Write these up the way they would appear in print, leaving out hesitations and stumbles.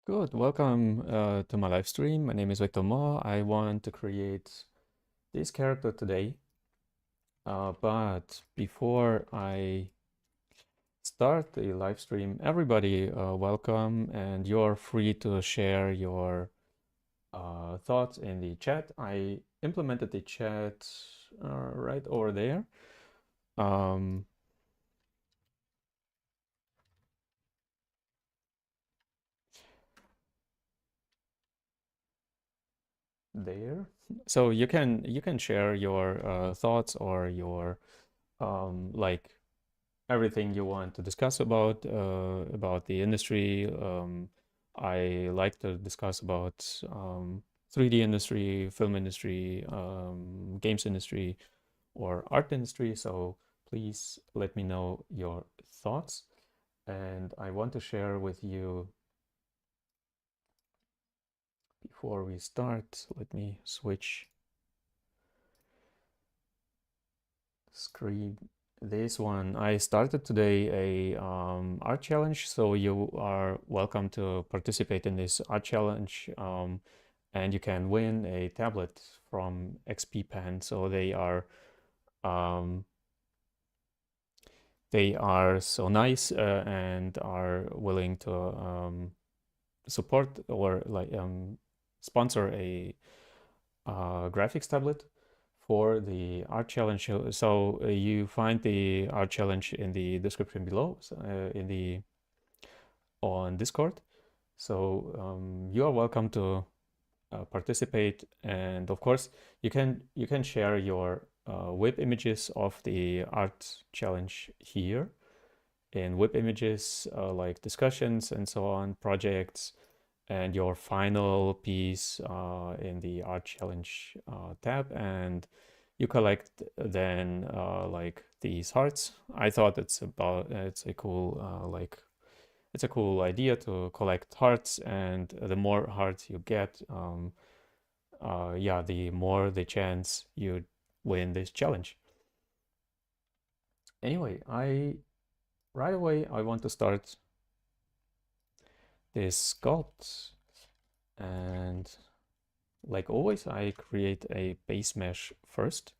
Good. Welcome to my live stream. My name is Victor Mo. I want to create this character today. But before I start the live stream, everybody welcome, and you're free to share your thoughts in the chat. I implemented the chat right over there. Um, there. So you can share your thoughts or your like everything you want to discuss about the industry. I like to discuss about 3D industry, film industry, games industry, or art industry. So please let me know your thoughts. And I want to share with you before we start. Let me switch screen. This one, I started today a art challenge, so you are welcome to participate in this art challenge, and you can win a tablet from XP Pen. So um, they are so nice and are willing to support or sponsor a graphics tablet for the art challenge. So you find the art challenge in the description below, in the on Discord. So you are welcome to participate, and of course you can share your web images of the art challenge here in web images, like discussions and so on, projects, and your final piece in the art challenge tab, and you collect then like these hearts. I thought it's a cool it's a cool idea to collect hearts, and the more hearts you get, yeah, the more the chance you win this challenge. Anyway, I right away I want to start this sculpt, and like always, I create a base mesh first.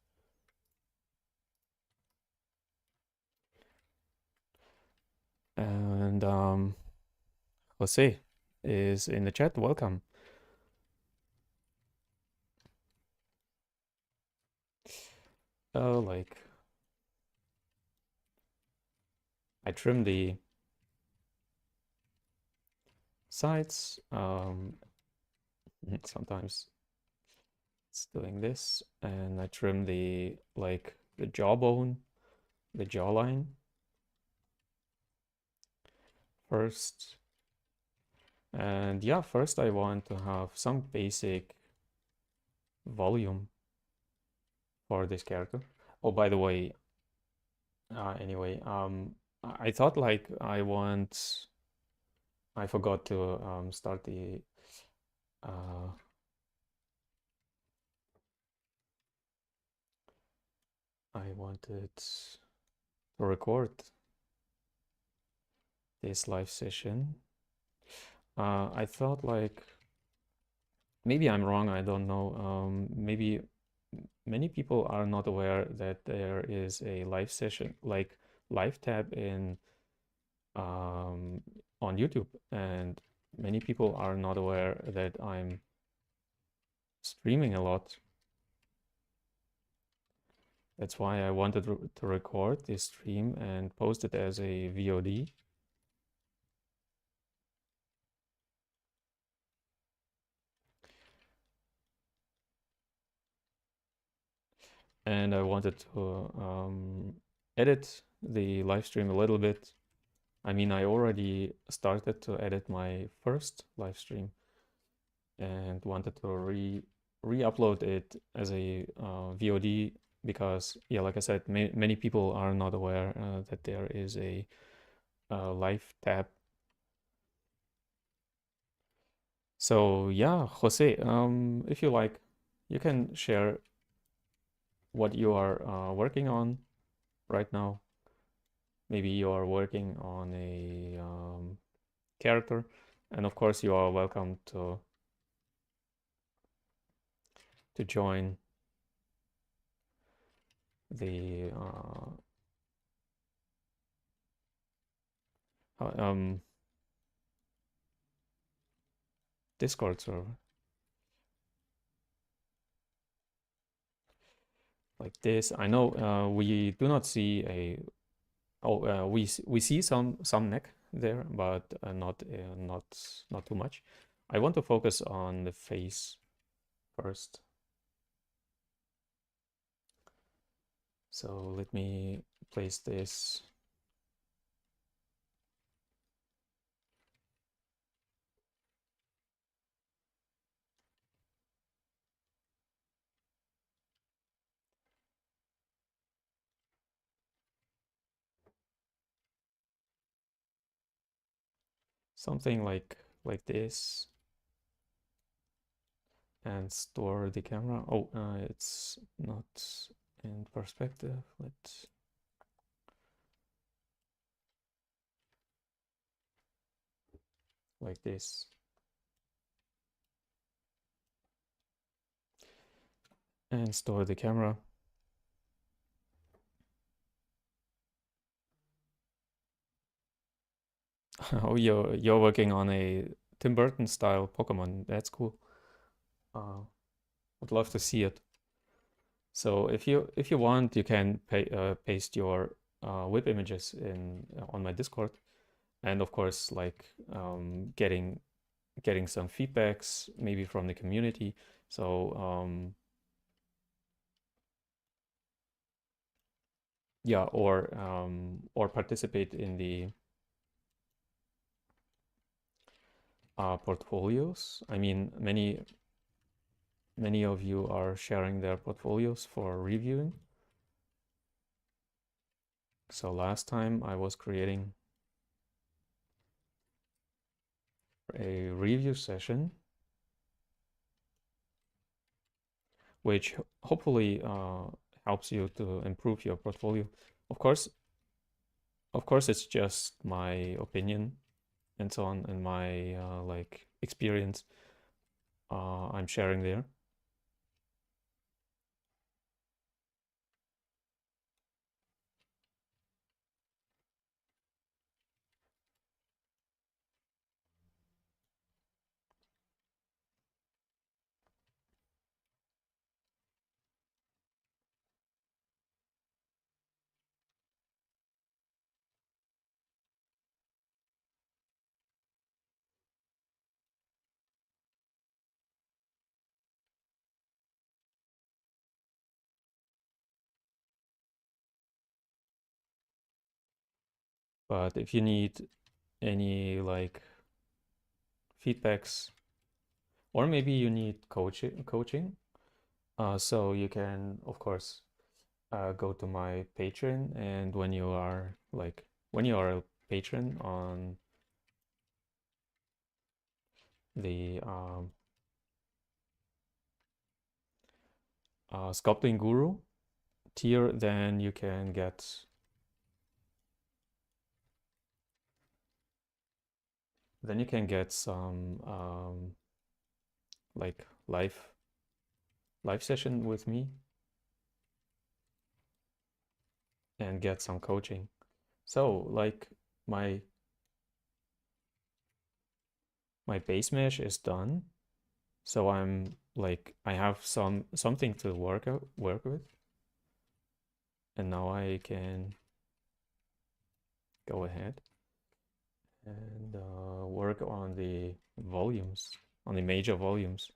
And Jose is in the chat. Welcome. Like I trim the sides. Sometimes it's doing this, and I trim the the jawbone, the jawline first. And yeah, first I want to have some basic volume for this character. Oh, by the way, anyway, I thought like I forgot to start the uh, I wanted to record this live session. I thought like maybe I'm wrong, I don't know. Maybe many people are not aware that there is a live session, like live tab in um, on YouTube, and many people are not aware that I'm streaming a lot. That's why I wanted to record this stream and post it as a VOD. And I wanted to edit the live stream a little bit. I mean, I already started to edit my first live stream and wanted to re-upload it as a VOD because, yeah, like I said, many people are not aware that there is a live tab. So yeah, Jose, if you like, you can share what you are working on right now. Maybe you are working on a character And of course, you are welcome to join the Discord server like this. I know we do not see a we see some neck there, but not too much. I want to focus on the face first. So let me place this. Something like this, and store the camera. Oh, it's not in perspective. Let's like this. And store the camera. Oh, you're working on a Tim Burton style Pokemon. That's cool. Would love to see it. So if you want, you can paste your whip images in on my Discord, and of course, like getting some feedbacks maybe from the community. So yeah, or participate in the portfolios. I mean, many of you are sharing their portfolios for reviewing. So last time I was creating a review session, which hopefully helps you to improve your portfolio. Of course, it's just my opinion and so on, and my like experience I'm sharing there. But if you need any like feedbacks, or maybe you need coaching, so you can of course go to my Patreon, and when you are a patron on the Sculpting Guru tier, then you can get some like live session with me and get some coaching. So like my base mesh is done. So I have something to work with, and now I can go ahead and work on the volumes, on the major volumes.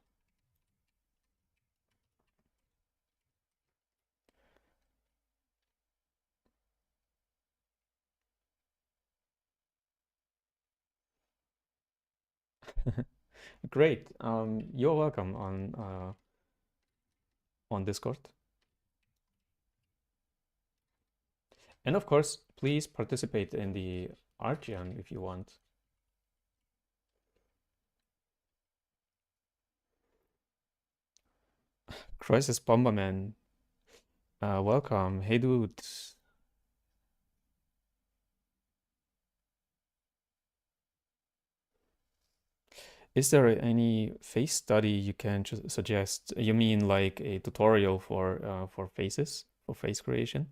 Great. You're welcome on Discord. And of course, please participate in the art jam if you want. Crisis Bomberman, welcome. Hey, dude. Is there any face study you can suggest? You mean like a tutorial for faces, for face creation?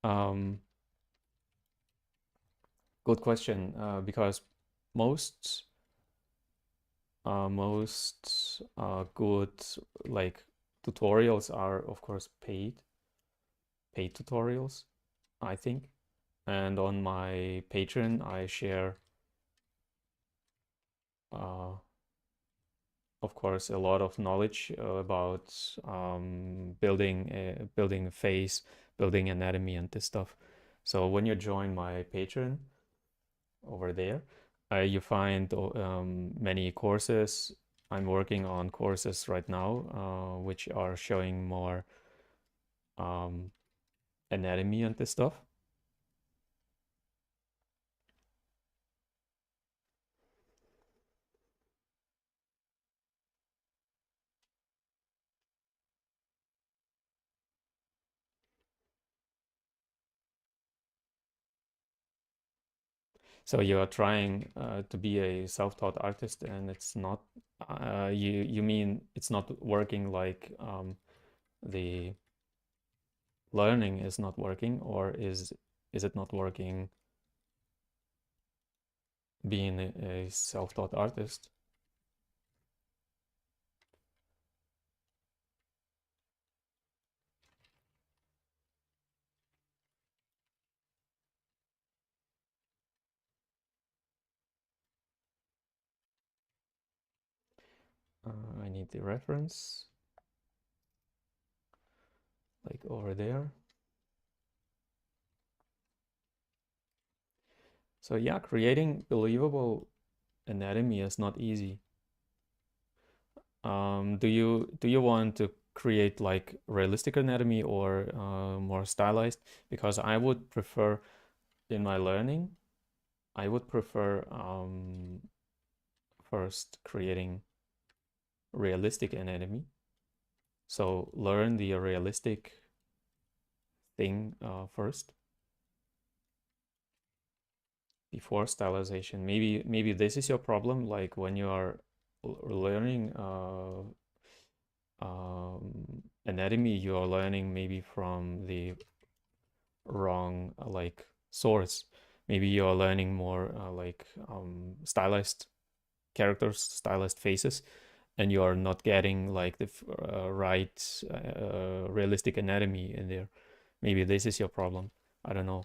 Um, Good question. Because most good like tutorials are of course paid tutorials, I think. And on my Patreon, I share uh, of course a lot of knowledge about building a face, building anatomy and this stuff. So when you join my Patreon over there, you find many courses. I'm working on courses right now, which are showing more um, anatomy and this stuff. So you are trying to be a self-taught artist, and it's not. You mean it's not working like the learning is not working, or is it not working being a self-taught artist? I need the reference, like over there. So yeah, creating believable anatomy is not easy. Do you want to create like realistic anatomy or more stylized? Because I would prefer in my learning, I would prefer first creating realistic anatomy. So learn the realistic thing first before stylization. Maybe this is your problem. Like when you are learning anatomy, you are learning maybe from the wrong like source. Maybe you are learning more like stylized characters, stylized faces, and you are not getting like the right realistic anatomy in there. Maybe this is your problem. I don't know.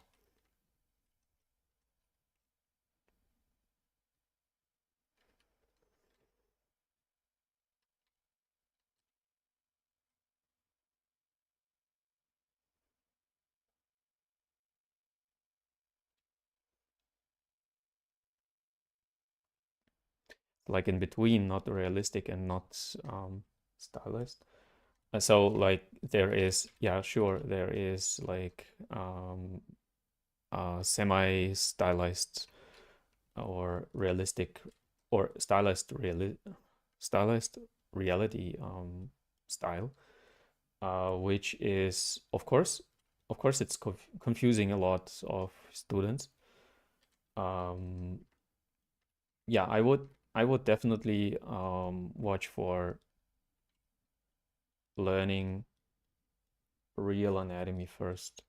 Like in between, not realistic and not stylized. So like there is, yeah, sure, there is like semi-stylized or realistic or stylized reality style, which is of course it's confusing a lot of students. Um, yeah, I would definitely watch for learning real anatomy first.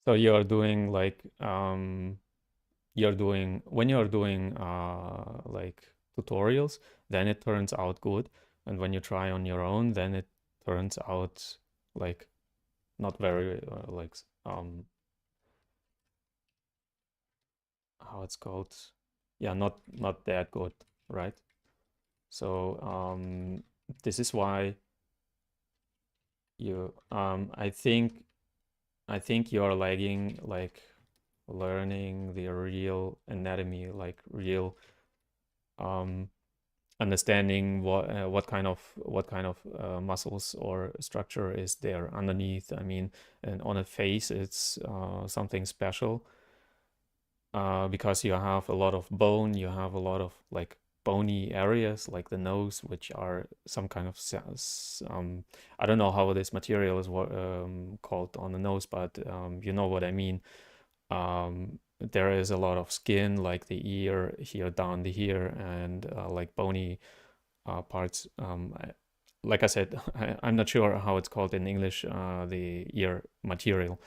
So you're doing like you're doing when you're doing like tutorials, then it turns out good, and when you try on your own, then it turns out like not very like how it's called, yeah, not that good, right? So this is why you I think you're lagging like learning the real anatomy, like real um understanding what kind of muscles or structure is there underneath. I mean, and on a face, it's something special because you have a lot of bone, you have a lot of like bony areas like the nose, which are some kind of I don't know how this material is called on the nose, but you know what I mean. There is a lot of skin like the ear here down the ear and like bony parts. Like I said, I'm not sure how it's called in English, the ear material.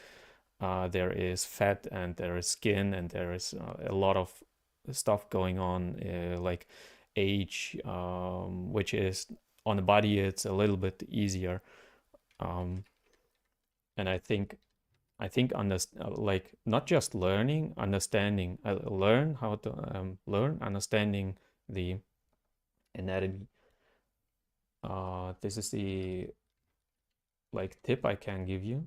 There is fat and there is skin and there is a lot of stuff going on, like age, which is on the body, it's a little bit easier. Um, and I think like not just learning, understanding, learn how to learn, understanding the anatomy. This is the like tip I can give you.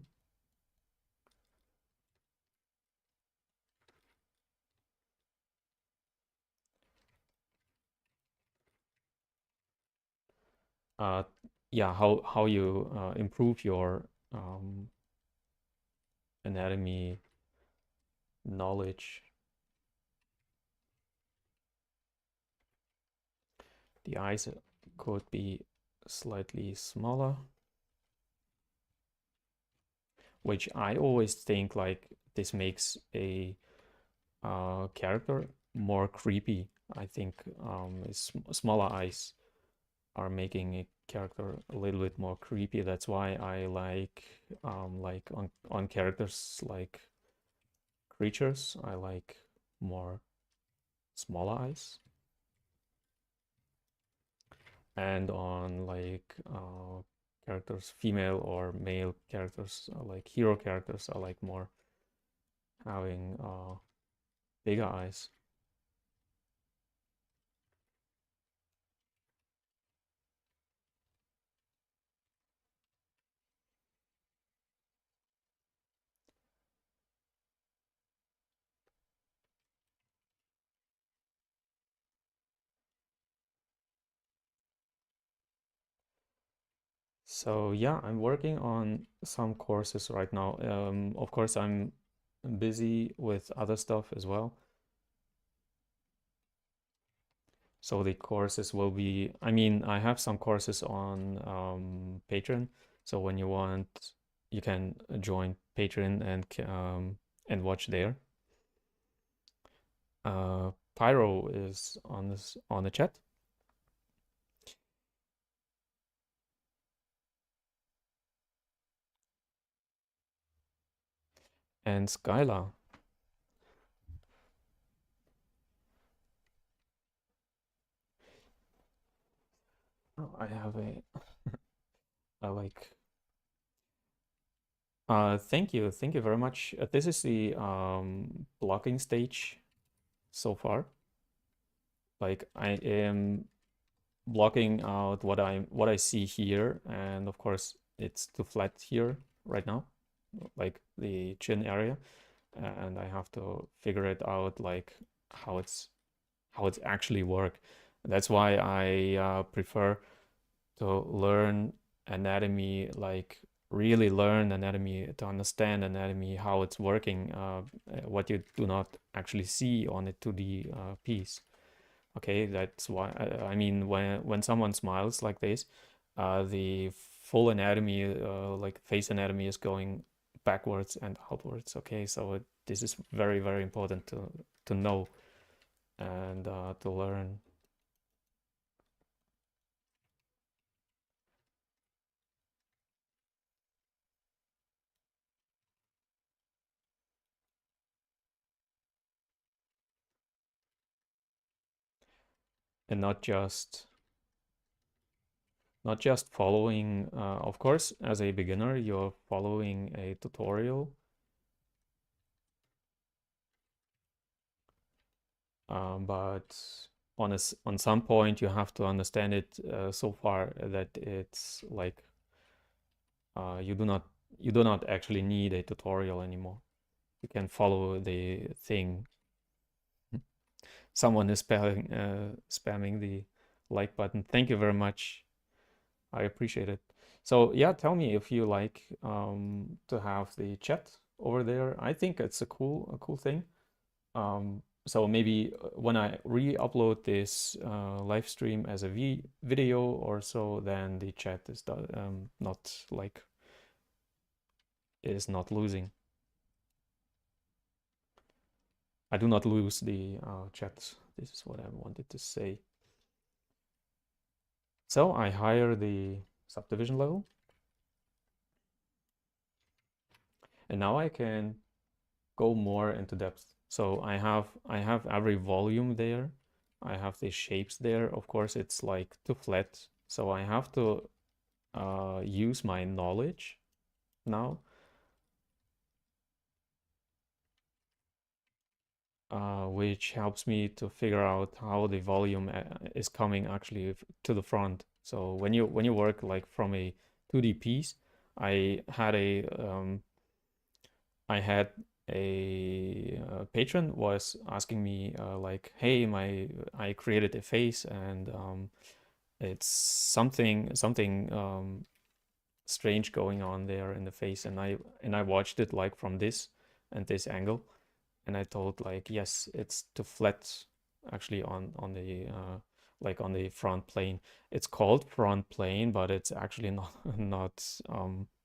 Uh, yeah, how you improve your anatomy knowledge. The eyes could be slightly smaller, which I always think like this makes a character more creepy. I think smaller eyes are making a character a little bit more creepy. That's why I like on characters like creatures, I like more smaller eyes. And on like characters, female or male characters, like hero characters, I like more having bigger eyes. So yeah, I'm working on some courses right now. Of course, I'm busy with other stuff as well. So the courses will be, I mean, I have some courses on Patreon. So when you want, you can join Patreon and watch there. Pyro is on this on the chat, and Skylar. Oh, I have a like. Thank you very much. This is the blocking stage so far. Like I am blocking out what I see here, and of course it's too flat here right now, like the chin area, and I have to figure it out like how it's actually work. That's why I prefer to learn anatomy, like really learn anatomy, to understand anatomy, how it's working, what you do not actually see on a 2D piece. Okay, that's why I mean when someone smiles like this, the full anatomy, like face anatomy, is going backwards and outwards. Okay, so this is very very important to know and to learn. and not just following, of course, as a beginner, you're following a tutorial, but on some point you have to understand it so far that it's like uh, you do not you do not actually need a tutorial anymore. You can follow the thing. Someone is spamming the like button. Thank you very much. I appreciate it. So yeah, tell me if you like to have the chat over there. I think it's a cool thing. So maybe when I re-upload this live stream as a video or so, then the chat is not like is not losing. I do not lose the chat. This is what I wanted to say. So I hire the subdivision level, and now I can go more into depth. So I have every volume there. I have the shapes there. Of course, it's like too flat. So I have to use my knowledge now, which helps me to figure out how the volume is coming actually to the front. So when you work like from a 2D piece, I had a I had a patron was asking me like, "Hey, my I created a face and it's something strange going on there in the face, and I watched it like from this and this angle, and I told like, yes, it's too flat actually on the like on the front plane. It's called front plane, but it's actually not not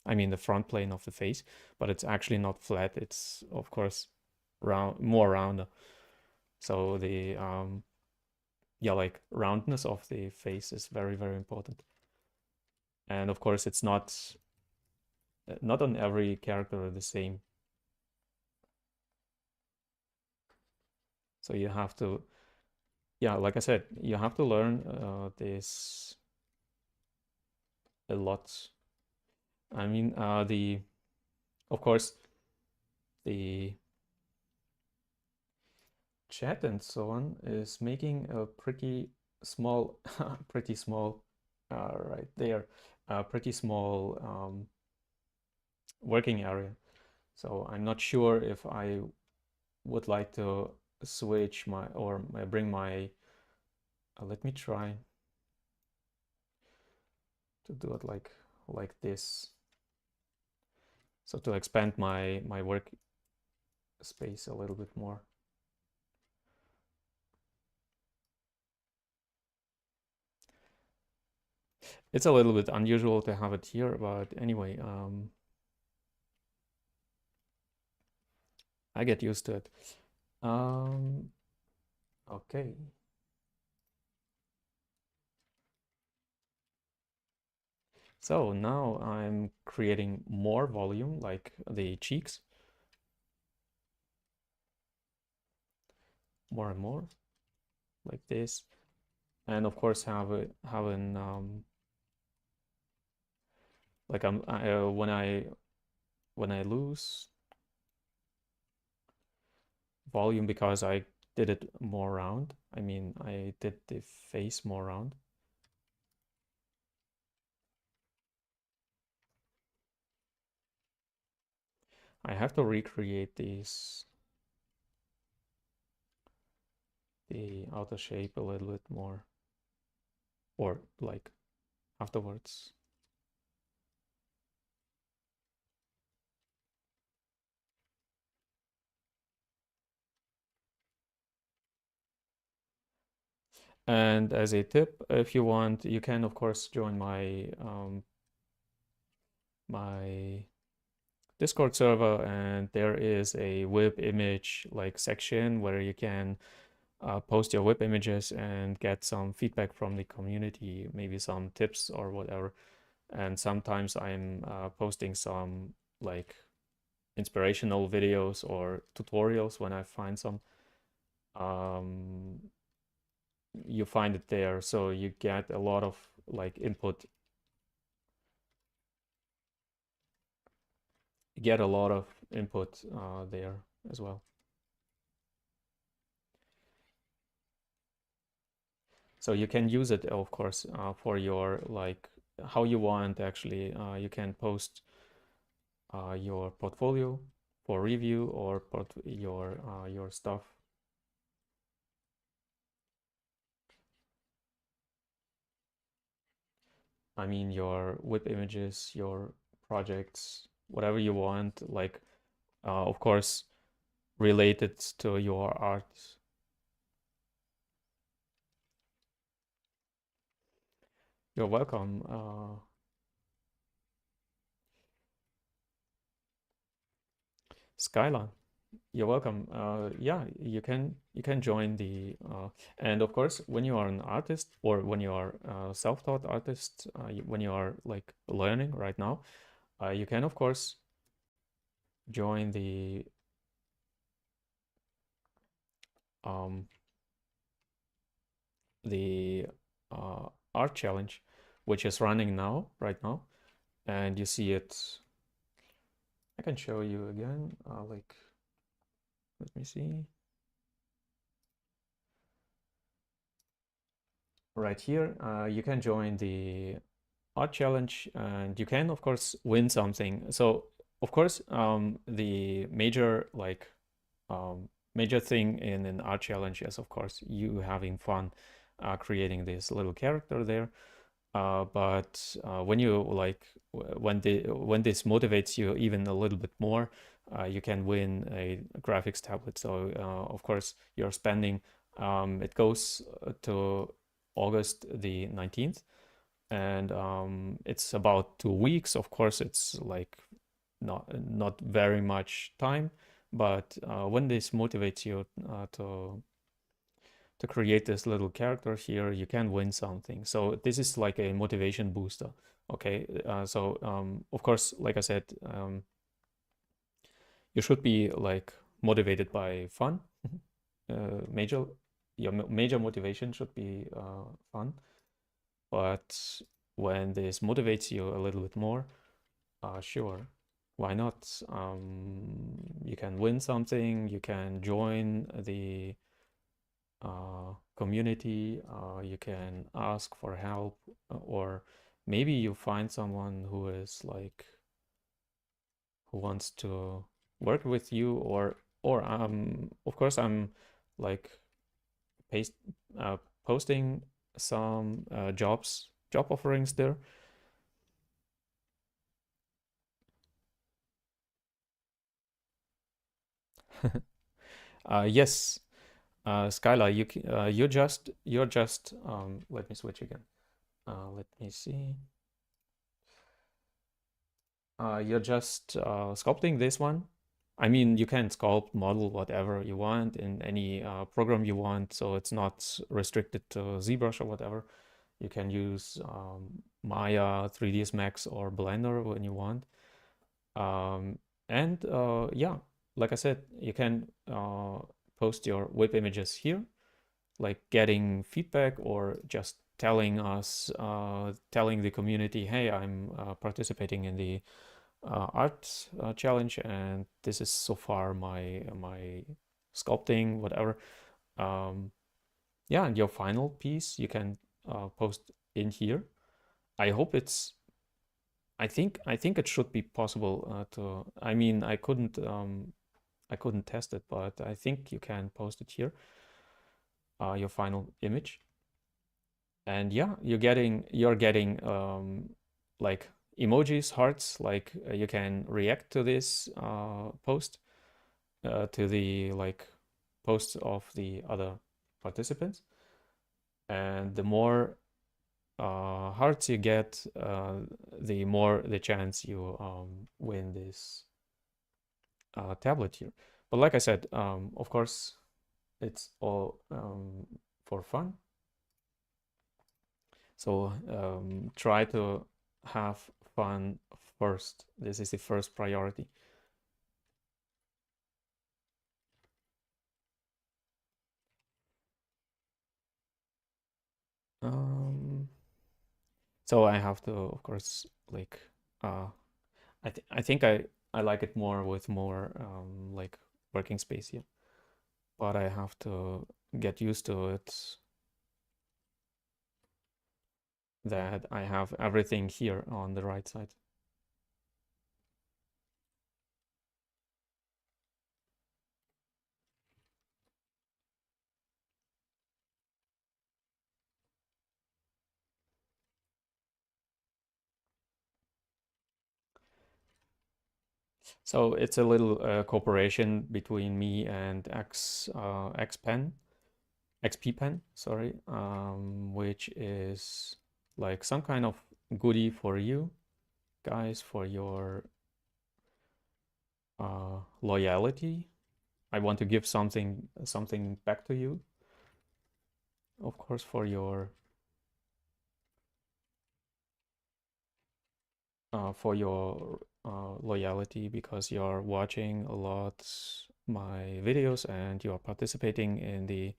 I mean the front plane of the face, but it's actually not flat. It's of course more round. So the yeah, like roundness of the face is very, very important. And of course, it's not on every character the same. So you have to, yeah, like I said, you have to learn this a lot. I mean, of course, the chat and so on is making a pretty small, pretty small, right there, pretty small working area. So I'm not sure if I would like to switch my or bring my, let me try to do it like this. So to expand my work space a little bit more. It's a little bit unusual to have it here, but anyway, I get used to it. Um, okay. So now I'm creating more volume, like the cheeks, more and more, like this, and of course have an like when I lose volume because I did it more round. I mean, I did the face more round. I have to recreate the outer shape a little bit more, or like afterwards. And as a tip, if you want, you can of course join my Discord server, and there is a whip image like section where you can post your whip images and get some feedback from the community, maybe some tips or whatever. And sometimes I'm posting some like inspirational videos or tutorials when I find some. Um, you find it there. So you get a lot of like input, you get a lot of input there as well. So you can use it, of course, for your like how you want actually. You can post your portfolio for review or your stuff. I mean your web images, your projects, whatever you want, like of course related to your art. You're welcome. Skylar, you're welcome. Yeah, you can join the and of course when you are an artist or when you are a self-taught artist, when you are like learning right now, you can of course join um, the art challenge, which is running now right now, and you see it. I can show you again. Like, let me see. Right here, you can join the art challenge and you can of course win something. So of course the major like major thing in an art challenge is of course you having fun creating this little character there, but when you like when this motivates you even a little bit more, you can win a graphics tablet. So of course you're spending it goes to August the 19th, and it's about 2 weeks. Of course, it's like not very much time, but when this motivates you to create this little character here, you can win something. So this is like a motivation booster. Okay, so of course, like I said, you should be like motivated by fun. Major your major motivation should be fun, but when this motivates you a little bit more, sure, why not? You can win something, you can join the community, you can ask for help, or maybe you find someone who is like who wants to work with you, or of course I'm like paste, uh, posting some job offerings there. Yes, Skylar, you're just let me switch again. Let me see. You're just sculpting this one. I mean, you can sculpt, model, whatever you want in any program you want, so it's not restricted to ZBrush or whatever. You can use Maya, 3ds Max, or Blender when you want. And yeah, like I said, you can post your web images here, like getting feedback or just telling the community, hey, I'm participating in the art challenge, and this is so far my sculpting, whatever. Um, yeah, and your final piece you can post in here. I hope it's. I think it should be possible to. I mean, I couldn't test it, but I think you can post it here. Your final image, and yeah, you're getting like emojis, hearts, like you can react to this post, to the like posts of the other participants, and the more hearts you get, the more the chance you win this tablet here. But like I said, of course it's all for fun. So try to have fun first. This is the first priority. Um, so I have to, of course, like, I think I like it more with more like working space here, but I have to get used to it that I have everything here on the right side. So it's a little cooperation between me and XP Pen, sorry, which is like some kind of goodie for you guys for your loyalty. I want to give something back to you, of course, for your loyalty because you're watching a lot my videos and you're participating in the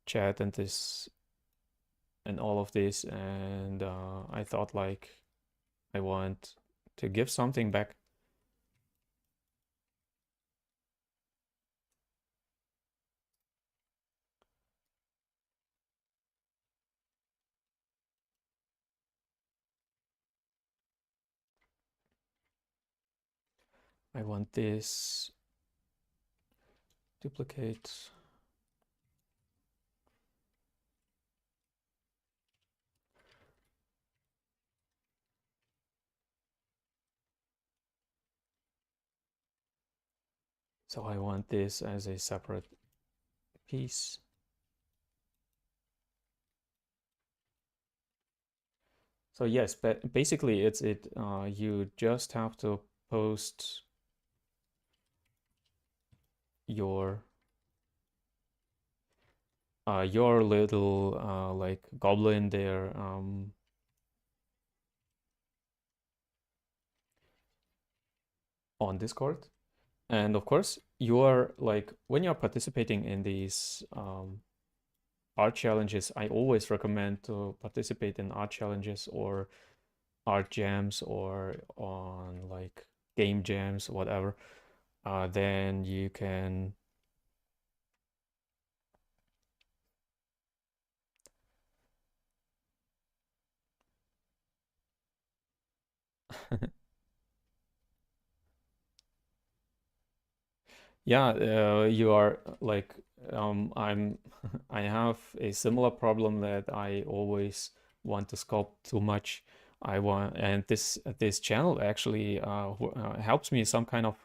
chat and this and all of this, and I thought like I want to give something back. I want this duplicate. So I want this as a separate piece. So yes, but basically it's you just have to post your your little like goblin there on Discord. And of course, you are like when you're participating in these art challenges, I always recommend to participate in art challenges or art jams or on like game jams, whatever. Then you can yeah, you are like I'm I have a similar problem that I always want to sculpt too much. I want and this channel actually helps me some kind of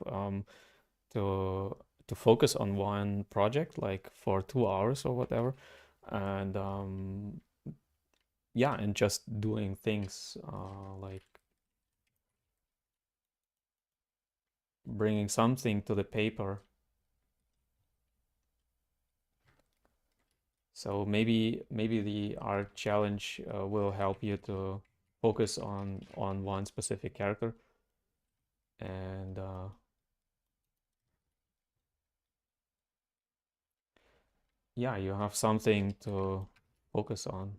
to focus on one project like for 2 hours or whatever, and yeah, and just doing things like bringing something to the paper. So maybe the art challenge will help you to focus on one specific character, and yeah, you have something to focus on.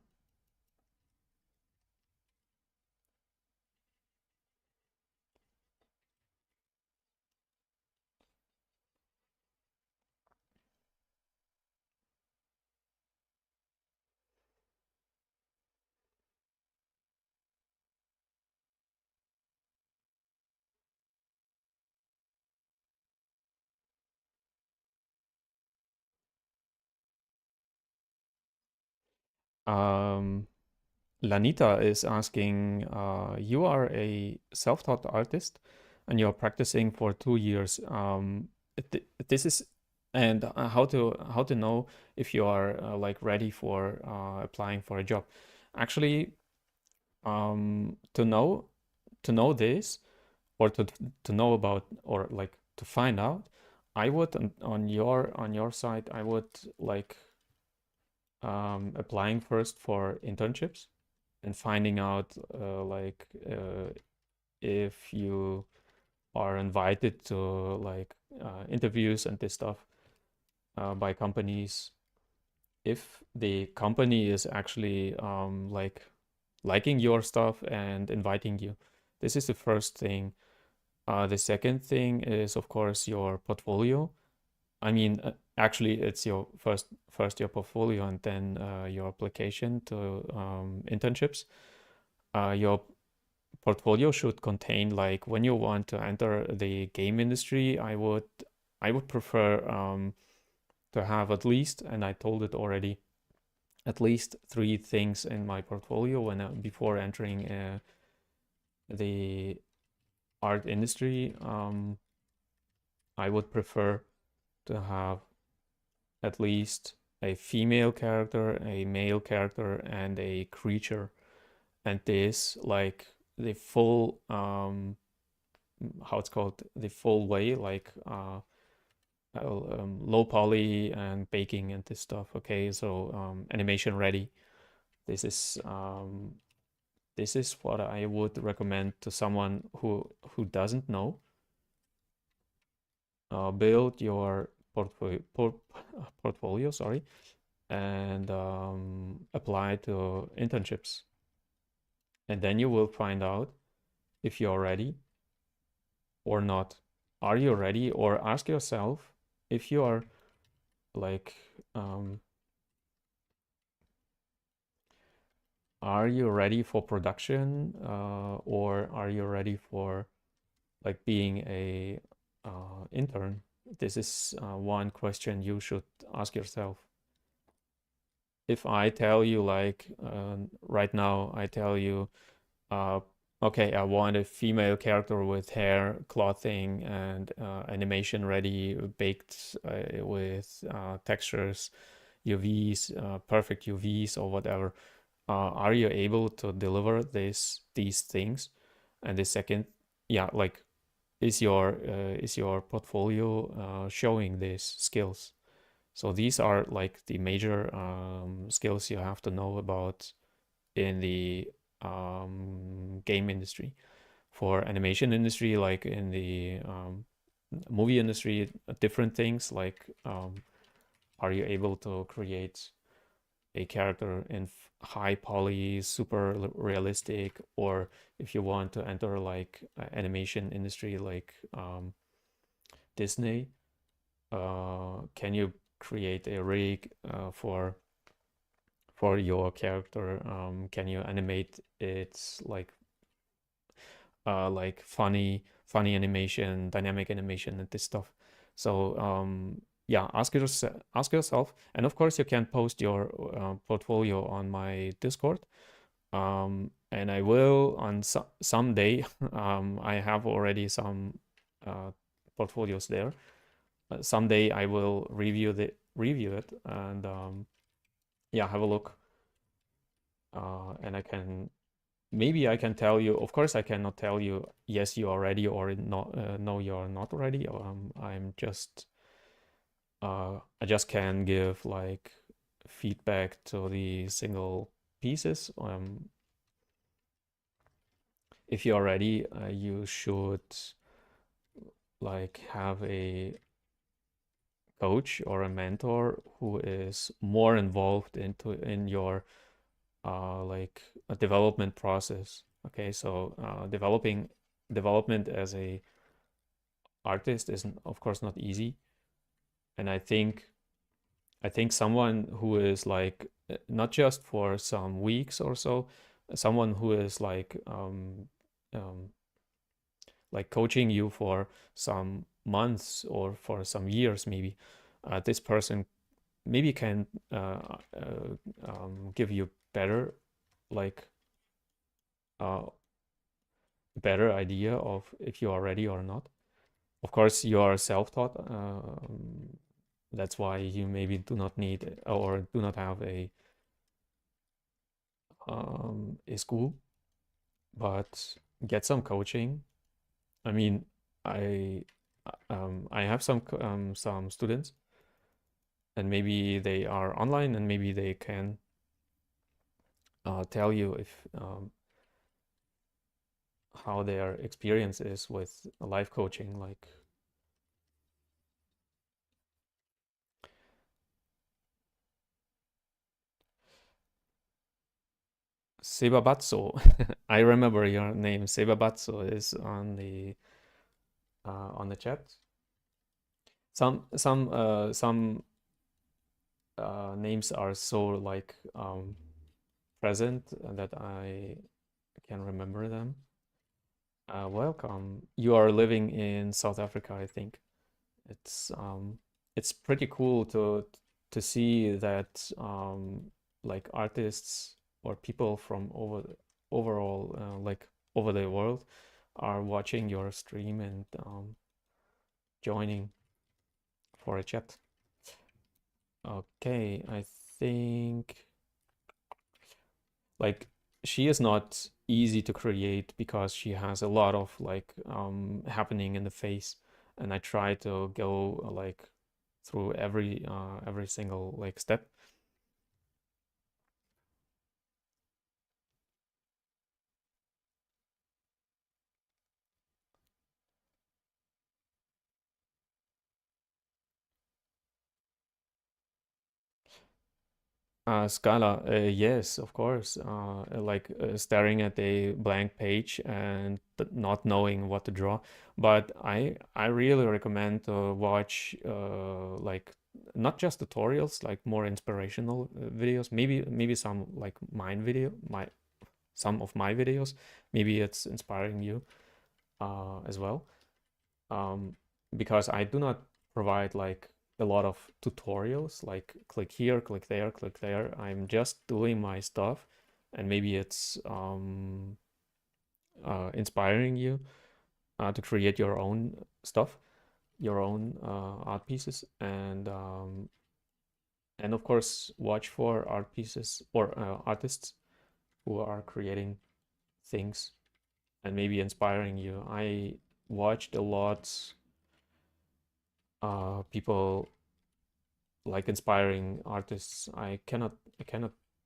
Um, Lanita is asking, you are a self-taught artist and you're practicing for 2 years. This is and how to know if you are like ready for applying for a job. Actually, to know this or to know about or like to find out, I would on your side, I would like applying first for internships and finding out if you are invited to like interviews and this stuff by companies if the company is actually like liking your stuff and inviting you. This is the first thing. The second thing is, of course, your portfolio. I mean, actually, it's your first your portfolio and then your application to internships. Your portfolio should contain, like, when you want to enter the game industry, I would prefer to have at least, and I told it already, at least 3 things in my portfolio when before entering the art industry. I would prefer to have at least a female character, a male character, and a creature. And this, like, the full how it's called, the full way, like low poly and baking and this stuff. Okay, so animation ready. This is what I would recommend to someone who doesn't know. Build your portfolio, sorry, and apply to internships, and then you will find out if you're ready or not. Are you ready? Or ask yourself if you are, like, are you ready for production, or are you ready for, like, being a intern? This is one question you should ask yourself. If I tell you, like, right now, I tell you, uh, okay, I want a female character with hair, clothing, and animation ready, baked with textures, UVs, perfect UVs, or whatever. Are you able to deliver these things? And the second, yeah, like, is your portfolio showing these skills? So these are, like, the major skills you have to know about in the game industry. For animation industry, like in the movie industry, different things, like, are you able to create a character in high poly, super realistic, or if you want to enter, like, animation industry, like Disney, can you create a rig for your character? Can you animate its, like funny animation, dynamic animation, and this stuff? So yeah, ask yourself, and of course you can post your portfolio on my Discord. And I will on someday. I have already some uh, portfolios there. Someday I will review it, and yeah, have a look. And I can maybe I can tell you. Of course, I cannot tell you yes, you are ready, or not. No, you are not ready. I just can give, like, feedback to the single pieces. If you are ready, you should, like, have a coach or a mentor who is more involved in your like a development process. Okay, so development as a artist is, of course, not easy, and I think someone who is, like, not just for some weeks or so, someone who is, um, like coaching you for some months or for some years, maybe this person maybe can give you better, like, uh, better idea of if you are ready or not. Of course, you are self-taught. That's why you maybe do not need or do not have a school, but get some coaching. I mean, I I have some students, and maybe they are online, and maybe they can tell you if how their experience is with life coaching. Like, Sebabatsu. I remember your name. Sebabatsu is on the chat. Some names are so like present that I can remember them. Welcome. You are living in South Africa, I think. It's um, it's pretty cool to see that like artists or people from overall like over the world are watching your stream and joining for a chat. Okay, I think like she is not easy to create because she has a lot of like happening in the face, and I try to go like through every single like step. Scala, yes, of course. Like staring at a blank page and not knowing what to draw. But I really recommend to watch like not just tutorials, like more inspirational videos. Maybe some like some of my videos. Maybe it's inspiring you as well. um, because I do not provide like a lot of tutorials, like click here, click there, click there. I'm just doing my stuff, and maybe it's inspiring you to create your own stuff, your own art pieces, and of course watch for art pieces or artists who are creating things and maybe inspiring you. I watched a lot people like inspiring artists. I cannot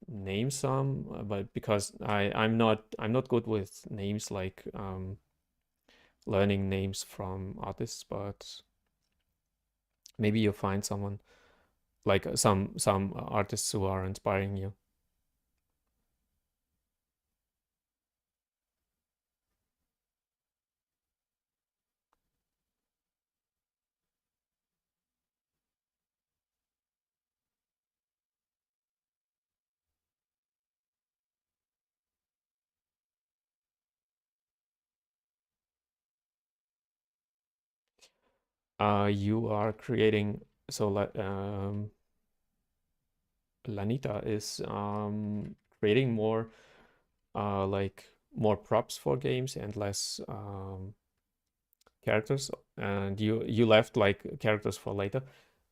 name some, but because I'm not good with names like learning names from artists, but maybe you'll find someone like some artists who are inspiring you. You are creating so like Lanita is creating more like more props for games and less characters, and you left like characters for later.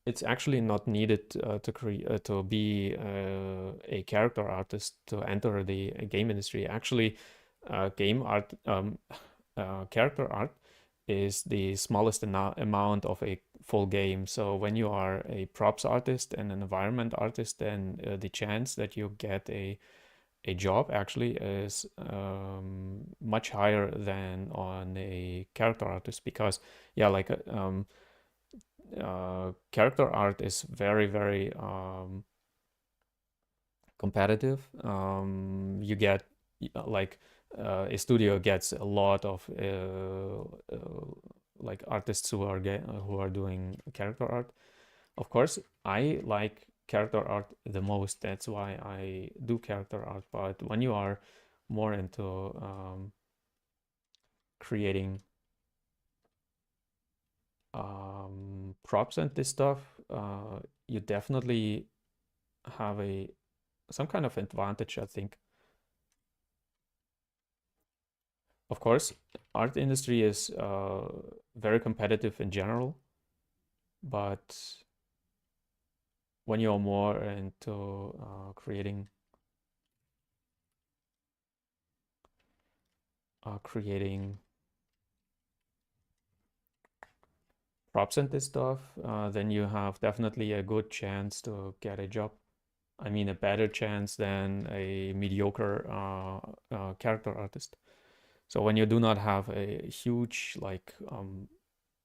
It's actually not needed to be a character artist to enter the game industry. Actually, game art character art is the smallest amount of a full game. So when you are a props artist and an environment artist, then the chance that you get a job actually is much higher than on a character artist, because yeah, like character art is very competitive. You get like a studio gets a lot of like artists who are doing character art. Of course, I like character art the most. That's why I do character art. But when you are more into creating props and this stuff, you definitely have a some kind of advantage, I think. Of course, art industry is very competitive in general, but when you're more into creating props and this stuff, then you have definitely a good chance to get a job. I mean, a better chance than a mediocre character artist. So when you do not have a huge like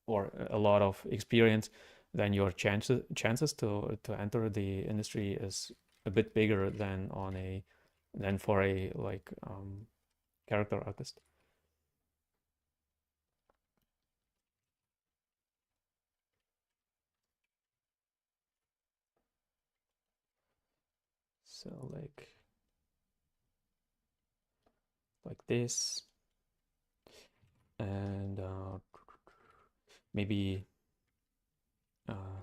or a lot of experience, then your chances to enter the industry is a bit bigger than on a than for a like character artist. So like this, and maybe uh,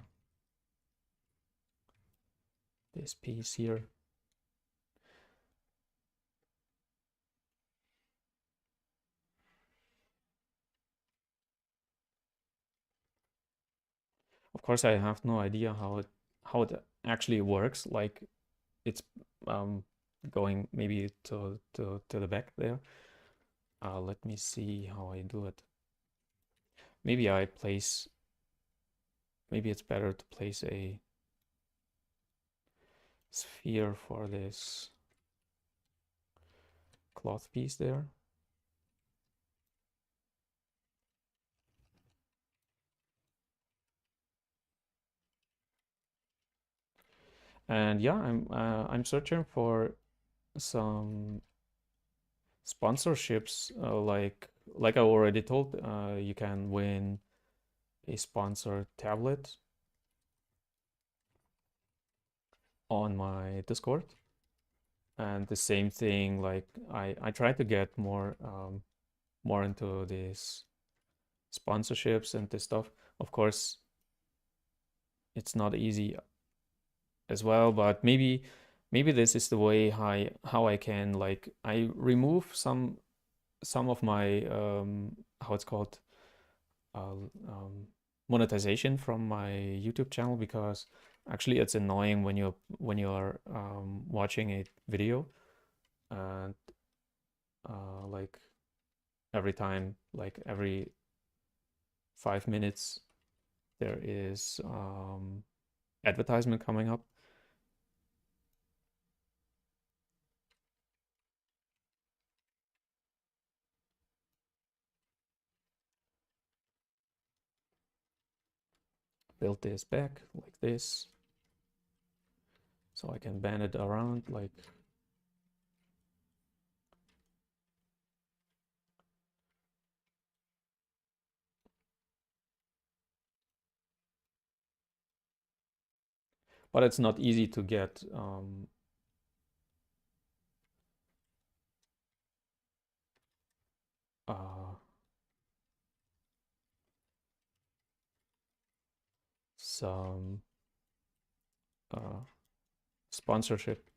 this piece here. Of course, I have no idea how it actually works. Like it's um, going maybe to the back there. Let me see how I do it. Maybe I place. Maybe it's better to place a sphere for this cloth piece there. And yeah, I'm searching for some sponsorships. Like I already told, you can win a sponsored tablet on my Discord. And the same thing, like I try to get more into these sponsorships and this stuff. Of course, it's not easy as well, but maybe this is the way how I can like I remove some of my how it's called uh, um, monetization from my YouTube channel, because actually it's annoying when you're watching a video and like every time, like every 5 minutes, there is advertisement coming up. Build this back like this, so I can bend it around like. But it's not easy to get uh, some uh, sponsorship.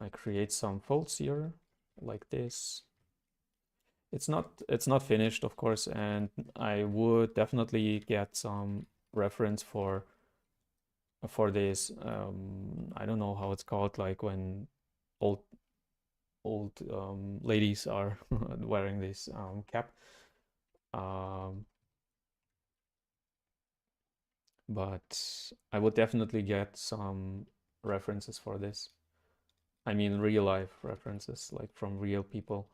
I create some folds here like this. It's not finished, of course, and I would definitely get some reference for this. I don't know how it's called, like when old old ladies are wearing this cap. Um, but I would definitely get some references for this. I mean, real life references, like from real people.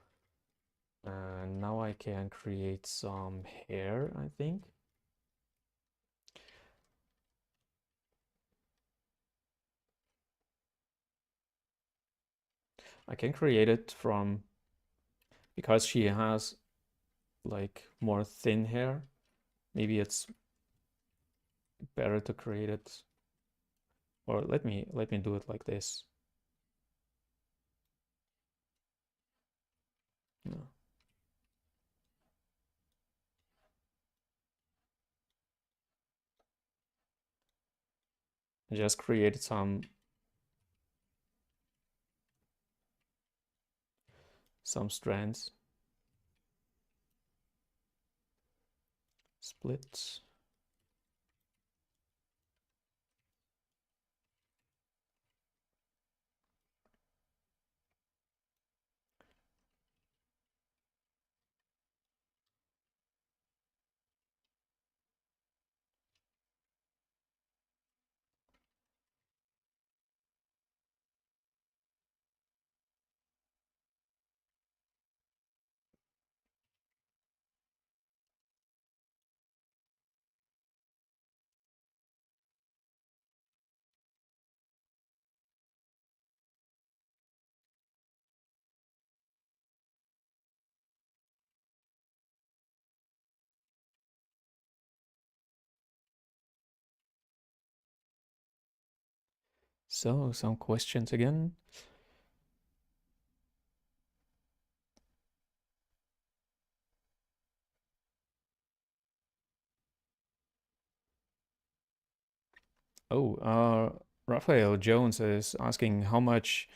And now I can create some hair, I think. I can create it from, because she has like more thin hair, maybe it's better to create it, or let me do it like this. No. I just created some strands, split. So, some questions again. Oh, Raphael Jones is asking how much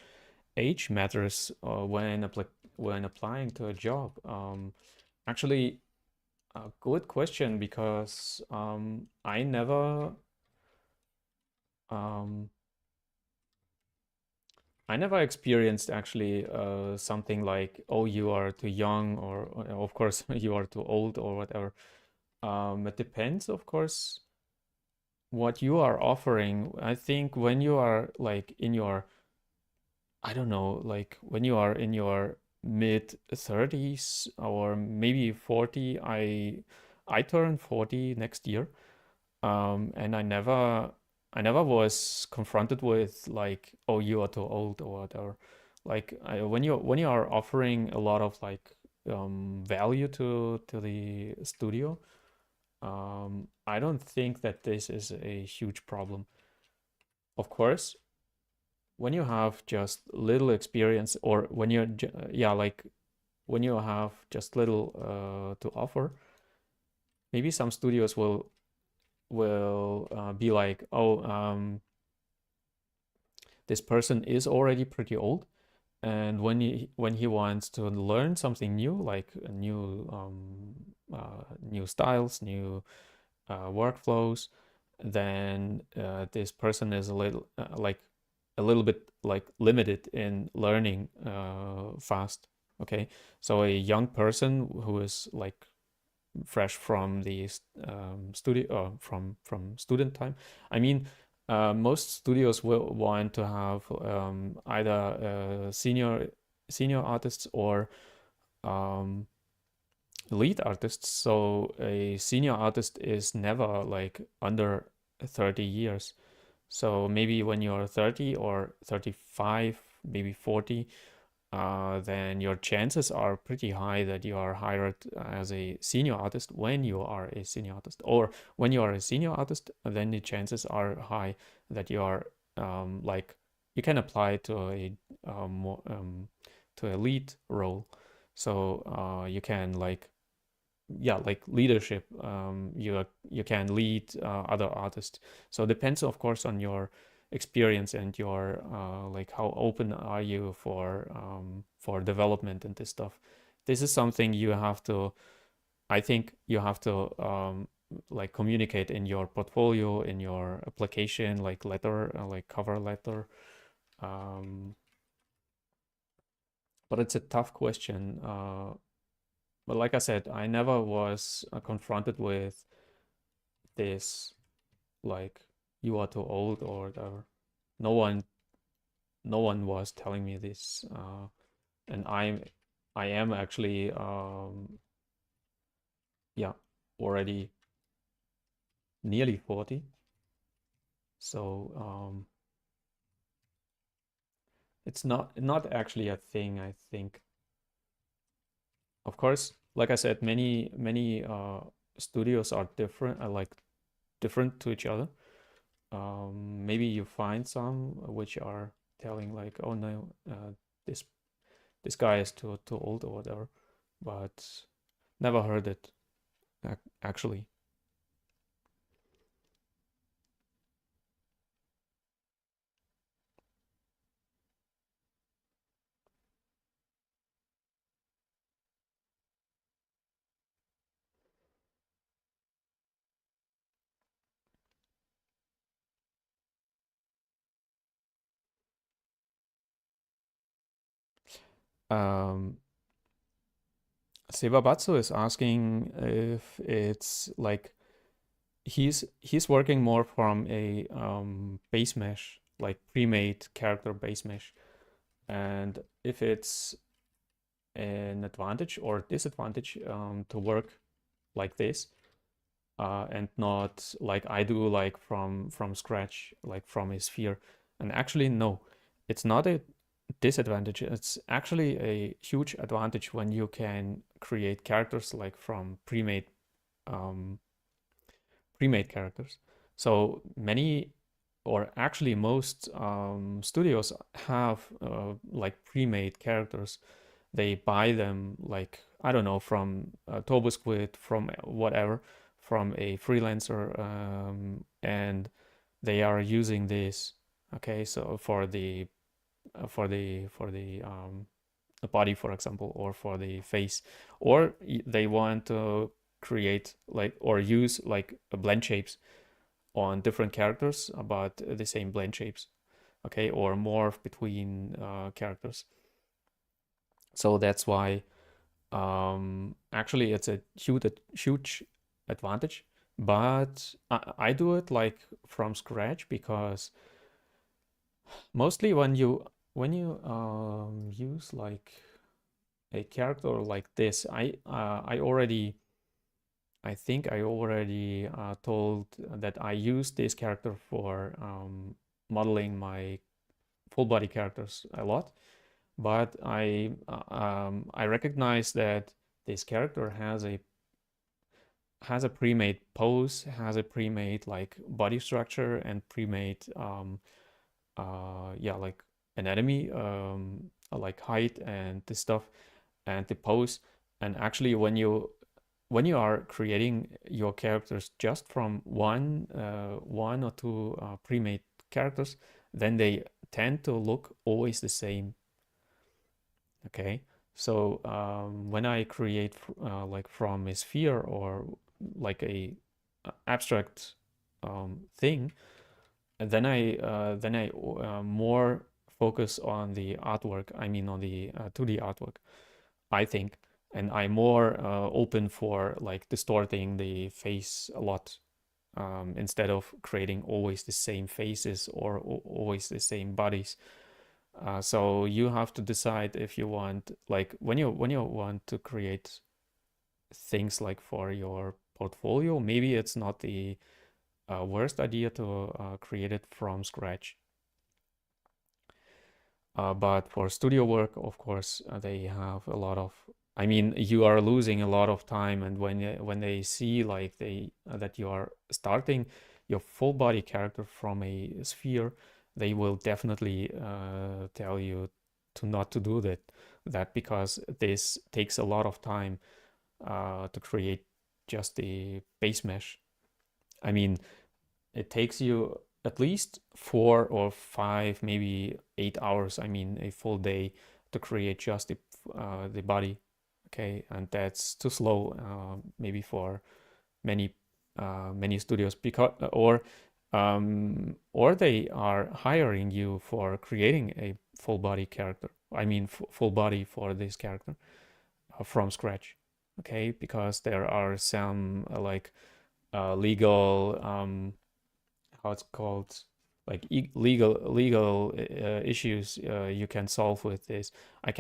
age matters when applying to a job. Actually, a good question because um, I never experienced actually something like, oh, you are too young, or of course you are too old, or whatever. It depends, of course, what you are offering. I think when you are like in your, I don't know, like when you are in your mid 30s or maybe 40, I turn 40 next year. And I never was confronted with like, oh, you are too old or whatever. Like when you are offering a lot of like value to the studio, I don't think that this is a huge problem. Of course, when you have just little experience, or when you're yeah, like when you have just little to offer, maybe some studios will be like, oh, this person is already pretty old, and when he wants to learn something new, like new styles, new workflows, then this person is a little bit like limited in learning fast. Okay, so a young person who is like fresh from the studio, from student time. I mean, most studios will want to have either senior artists or um, lead artists. So a senior artist is never like under 30 years. So maybe when you're 30 or 35, maybe 40, then your chances are pretty high that you are hired as a senior artist when you are a senior artist. Or when you are a senior artist, then the chances are high that you are like you can apply more to a lead role. So you can like, yeah, like leadership. You can lead other artists. So it depends, of course, on your experience and your like how open are you for development and this stuff. This is something you have to, I think you have to like communicate in your portfolio, in your application, like letter, like cover letter. Um, but it's a tough question. But like I said, I never was confronted with this, like you are too old or whatever. No one, no one was telling me this, and I am actually, yeah, already nearly 40. So it's not actually a thing. I think, of course, like I said, many studios are different, like different to each other. Maybe you find some which are telling like, oh no, this this guy is too old or whatever, but never heard it actually. Um, Sebabatsu is asking if it's like he's working more from a base mesh, like pre-made character base mesh, and if it's an advantage or disadvantage to work like this, and not like I do, like from scratch, like from a sphere. And actually, no, it's not a disadvantage. It's actually a huge advantage when you can create characters like from um, pre-made characters. So many. or actually most studios have like pre-made characters. They buy them, like, I don't know, from TurboSquid, from whatever, from a freelancer, and they are using this. Okay, so for the body, for example, or for the face, or they want to create like or use like blend shapes on different characters about the same blend shapes, okay, or morph between characters. So that's why actually it's a huge advantage. But I do it like from scratch, because mostly when you use like a character like this, I think I already told that I use this character for modeling my full body characters a lot. But I recognize that this character has a pre-made pose, has a pre-made like body structure, and pre-made yeah, like anatomy, like height and this stuff, and the pose. And actually, when you are creating your characters just from one or two pre-made characters, then they tend to look always the same. Okay, so when I create like from a sphere or like a abstract thing, and then I more focus on the artwork. I mean, on the 2D artwork, I think, and I'm more open for like distorting the face a lot, instead of creating always the same faces or always the same bodies. So you have to decide if you want, like, when you want to create things like for your portfolio, maybe it's not the worst idea to create it from scratch. But for studio work, of course, they have a lot of. I mean, you are losing a lot of time, and when they see like that you are starting your full body character from a sphere, they will definitely tell you to not to do that because this takes a lot of time to create just the base mesh. I mean, it takes you at least 4 or 5, maybe 8 hours. I mean, a full day to create just the body. Okay, and that's too slow, maybe for many many studios, because or they are hiring you for creating a full body character. I mean, full body for this character from scratch. Okay, because there are some like legal how it's called, like legal issues you can solve with this. I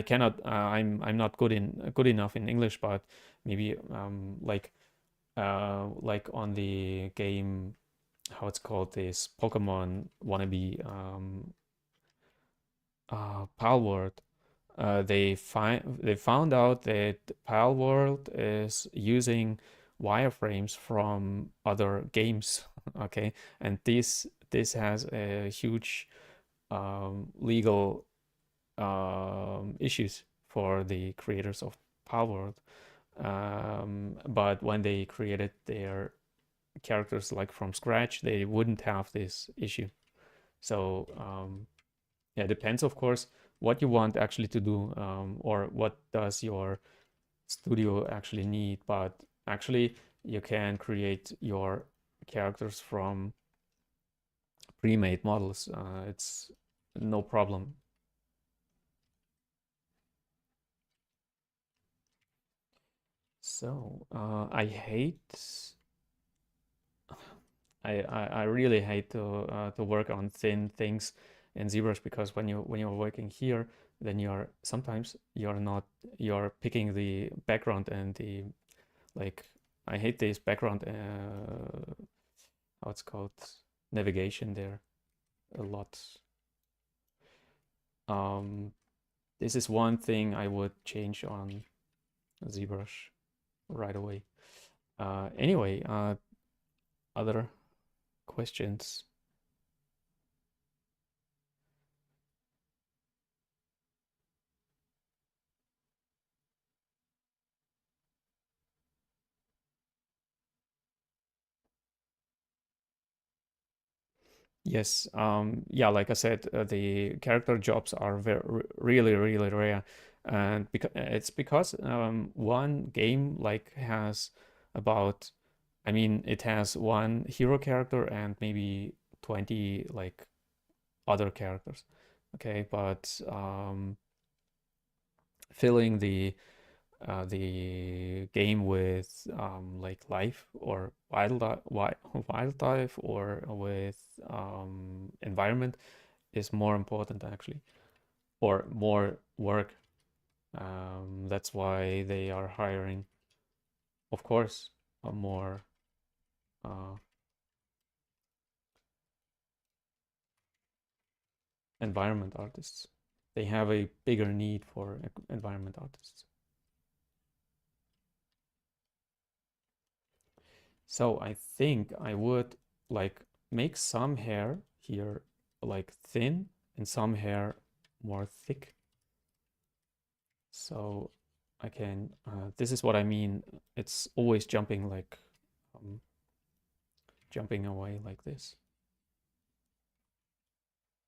cannot I'm not good enough in English, but maybe like on the game, how it's called, this Pokemon wannabe Palworld. They found out that Palworld is using wireframes from other games. Okay, and this has a huge legal issues for the creators of Palworld. But when they created their characters like from scratch, they wouldn't have this issue. So yeah, it depends, of course, what you want actually to do, or what does your studio actually need. But actually, you can create your characters from pre-made models. It's no problem. So I really hate to work on thin things in ZBrush, because when you're working here, then you're picking the background and the, like, I hate this background how it's called, navigation there a lot. Um, this is one thing I would change on ZBrush right away. Anyway, other questions? Yes, yeah, like I said, the character jobs are really, really rare, and it's because one game like has about, I mean, it has one hero character and maybe 20 like other characters. Okay, but filling the game with like life or wildlife or with environment is more important actually, or more work. That's why they are hiring, of course, more uh, environment artists. They have a bigger need for environment artists. So I think I would like make some hair here like thin and some hair more thick. So I can, this is what I mean. It's always jumping like, um, jumping away like this.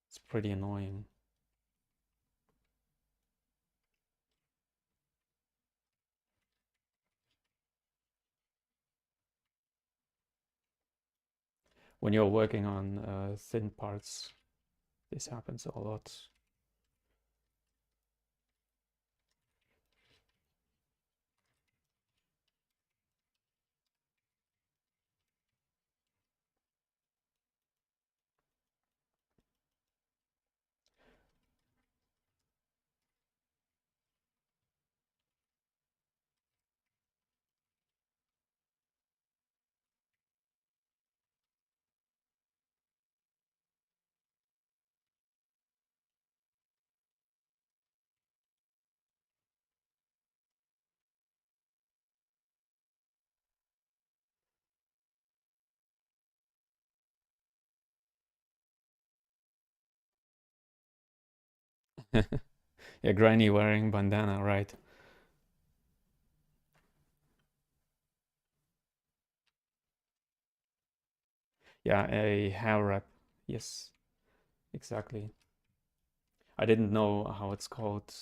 It's pretty annoying. When you're working on thin parts, this happens a lot. Yeah, Granny wearing bandana, right? Yeah, a hair wrap. Yes, exactly. I didn't know how it's called.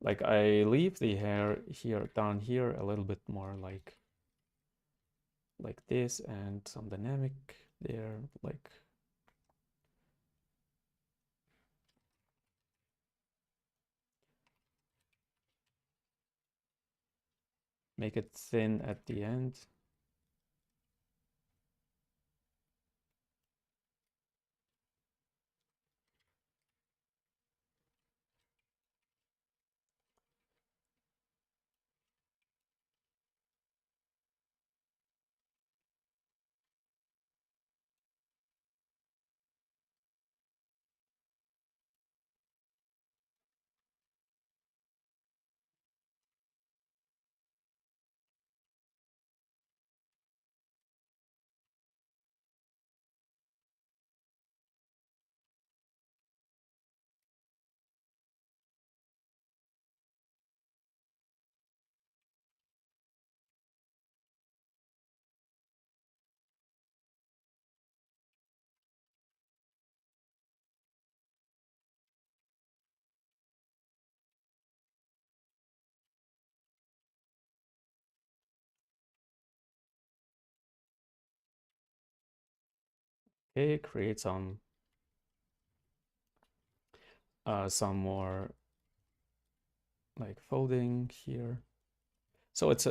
Like I leave the hair here down here a little bit more like this and some dynamic there, like make it thin at the end. Okay, create some more like folding here. So it's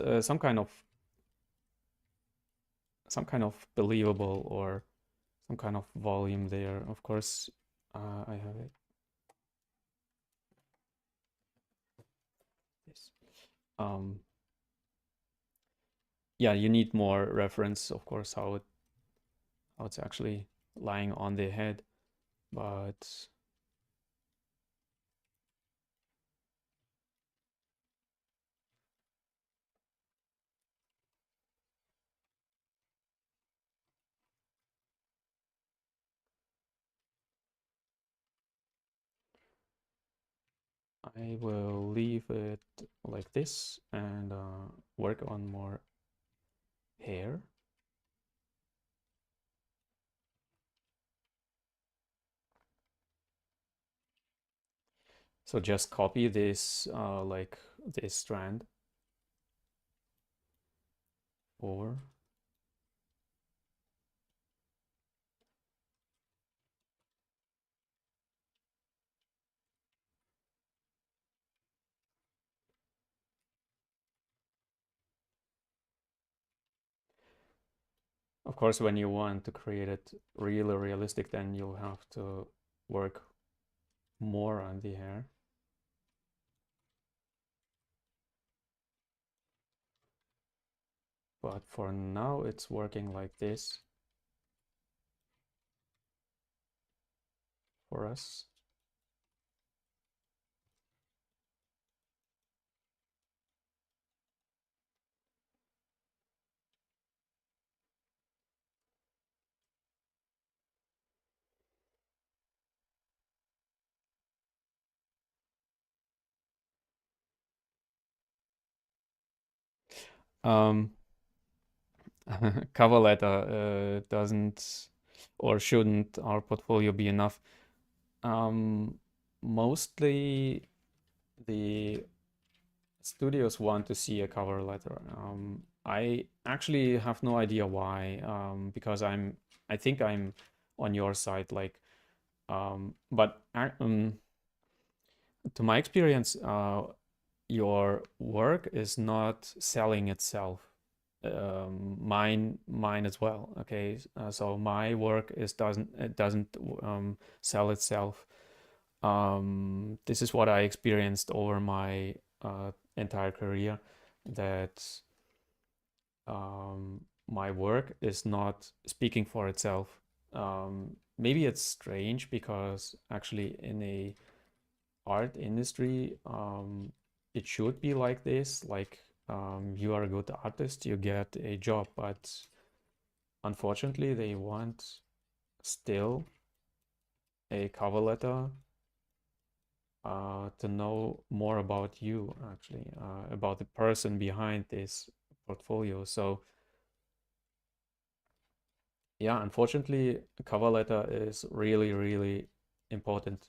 some kind of believable or some kind of volume there. Of course, I have it. This. Um, yeah, you need more reference, of course, how it's actually lying on the head, but I will leave it like this and work on more hair. So just copy this, like this strand over. Of course, when you want to create it really realistic, then you'll have to work more on the hair. But for now, it's working like this for us. Um, Cover letter doesn't or shouldn't our portfolio be enough? Um, Mostly the studios want to see a cover letter. I actually have no idea why, because I think I'm on your side, like, but to my experience, your work is not selling itself. Mine as well. Okay, so my work is doesn't sell itself. This is what I experienced over my entire career, that my work is not speaking for itself. Maybe it's strange because actually in a art industry, it should be like this. Like, you are a good artist, you get a job, but unfortunately, they want still a cover letter to know more about you, actually, about the person behind this portfolio. So, yeah, unfortunately, a cover letter is really important.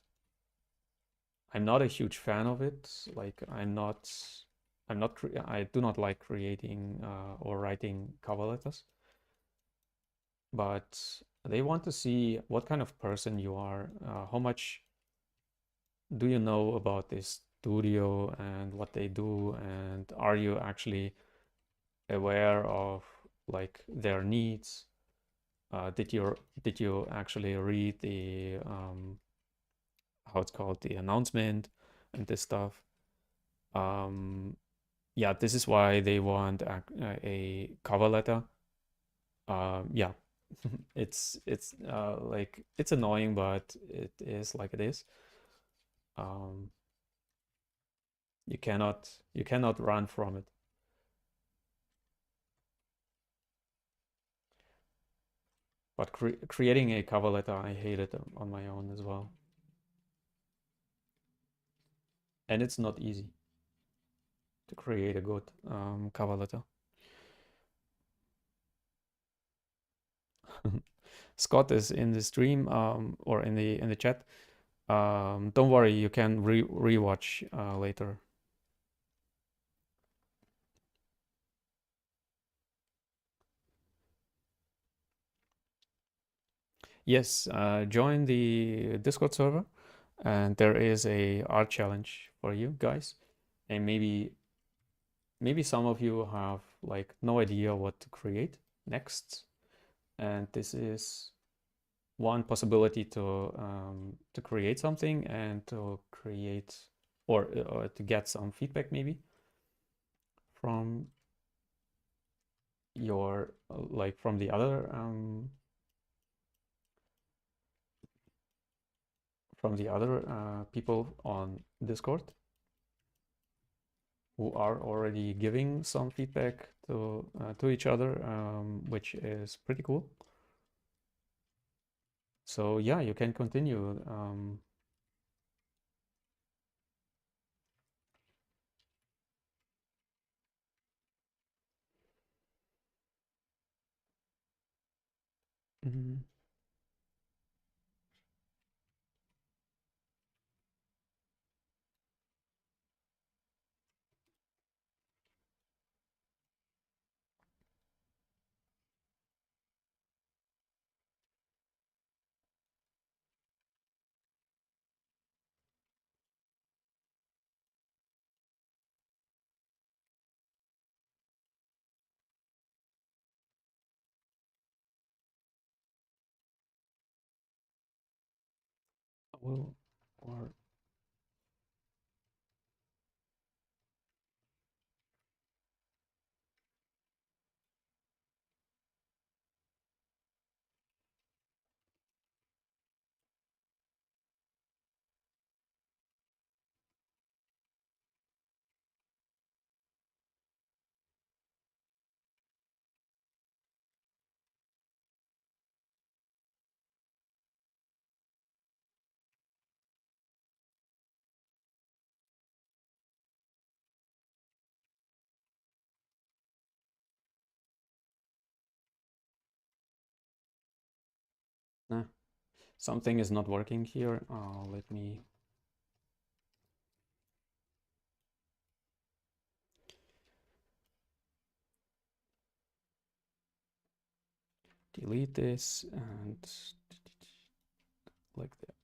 I'm not a huge fan of it. Like, I do not like creating or writing cover letters, but they want to see what kind of person you are, how much do you know about this studio and what they do, and are you actually aware of like their needs? Did you actually read the how it's called, the announcement and this stuff? Um, yeah, this is why they want a cover letter. Yeah, it's like it's annoying, but it is like it is. Um, you cannot run from it. But creating a cover letter, I hate it on my own as well, and it's not easy to create a good cover letter. Scott is in the stream, or in the chat. Don't worry, you can rewatch later. Yes, join the Discord server, and there is a art challenge for you guys, and maybe some of you have like no idea what to create next, and this is one possibility to create something and to create or to get some feedback maybe from your like from the other people on Discord who are already giving some feedback to each other, which is pretty cool. So yeah, you can continue. Mm. Well, or nah, something is not working here. Let me delete this and like that.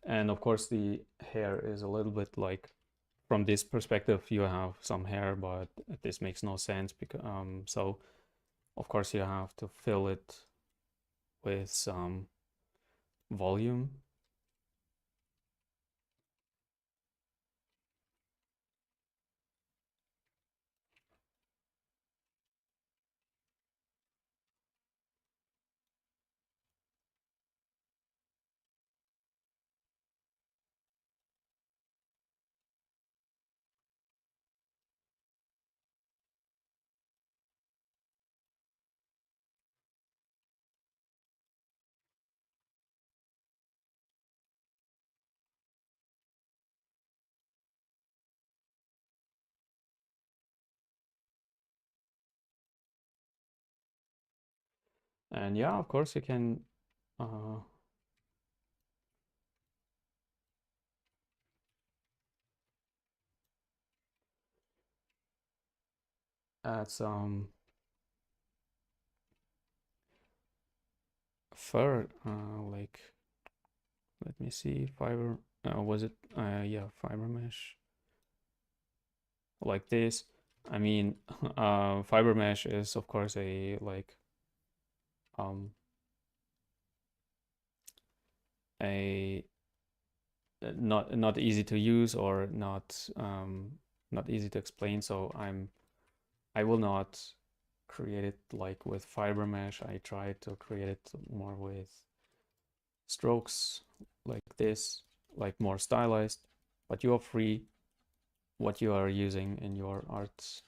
And of course, the hair is a little bit like, from this perspective, you have some hair, but this makes no sense because so of course you have to fill it with some volume. And yeah, of course you can uh, add some fur, like, let me see, fiber, was it, yeah, fiber mesh, like this. I mean, fiber mesh is of course a like um, a not easy to use, or not easy to explain. So I will not create it like with fiber mesh. I try to create it more with strokes like this, like more stylized. But you are free what you are using in your art.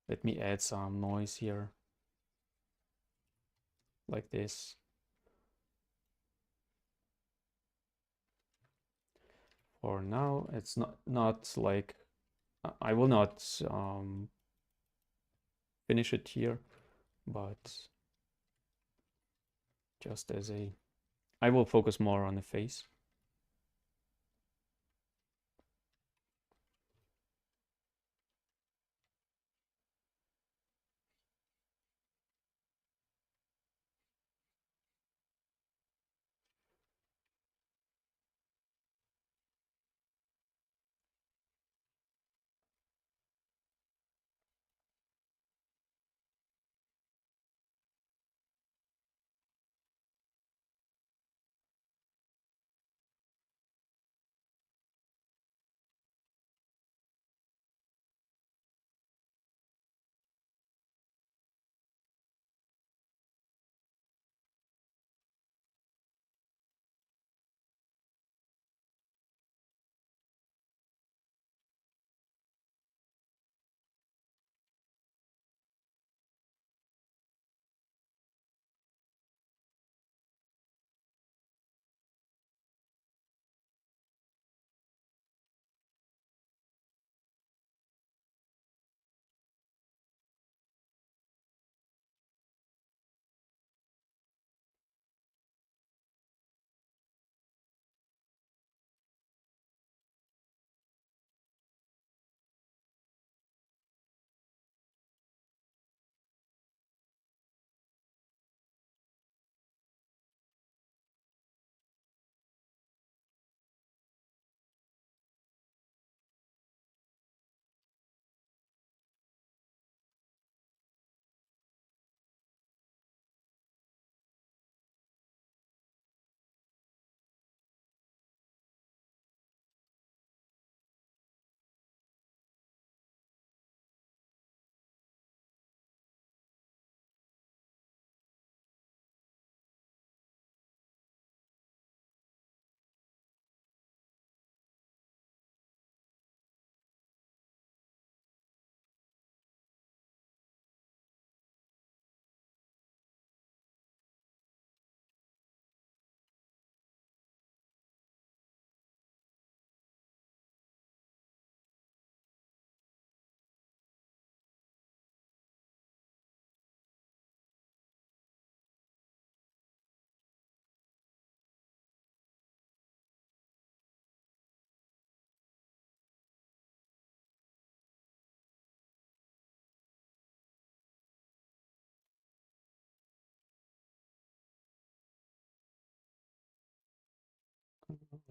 Let me add some noise here, like this. For now, it's not like I will not finish it here, but just as a, I will focus more on the face.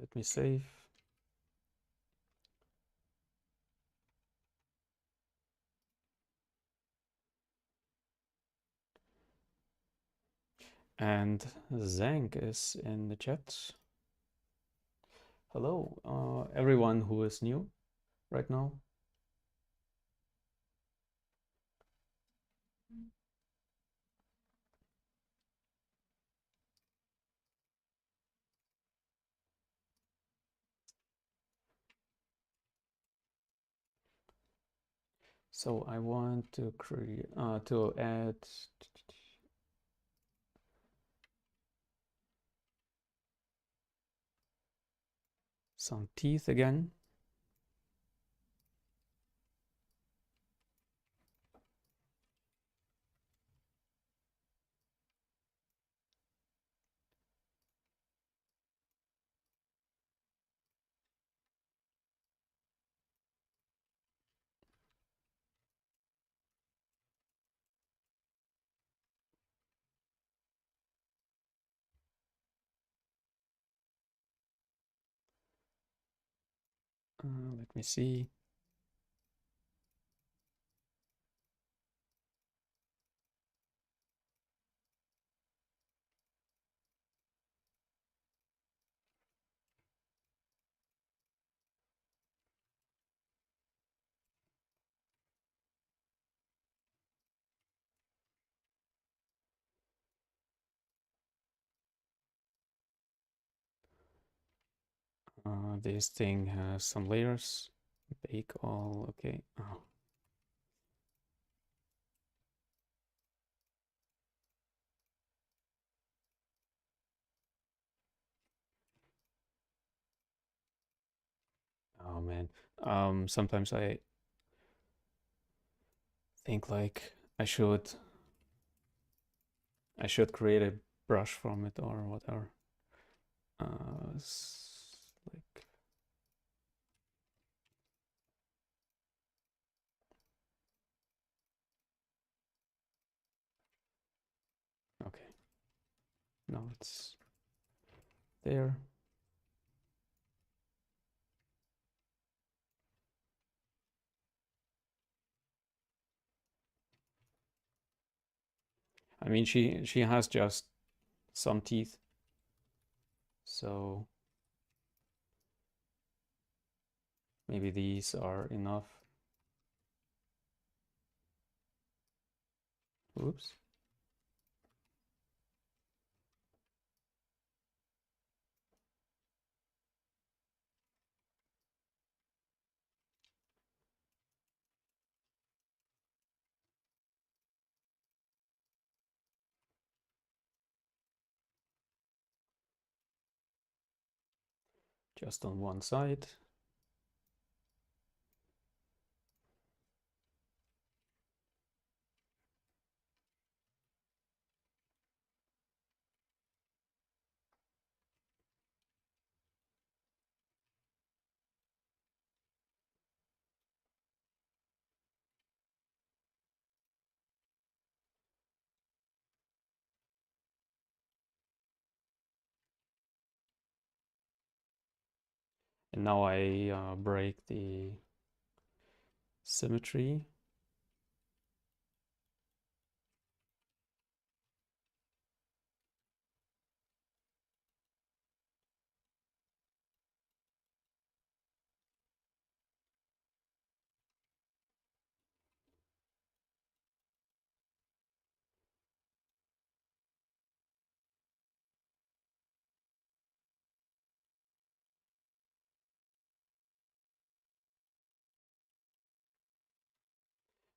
Let me save. And Zank is in the chat. Hello, everyone who is new right now. So I want to create to add some teeth again. Let me see. This thing has some layers. Bake all, okay. Oh man. Sometimes I think like I should create a brush from it or whatever. Like okay. Now it's there. I mean, she has just some teeth, so maybe these are enough. Oops. Just on one side. And now I break the symmetry.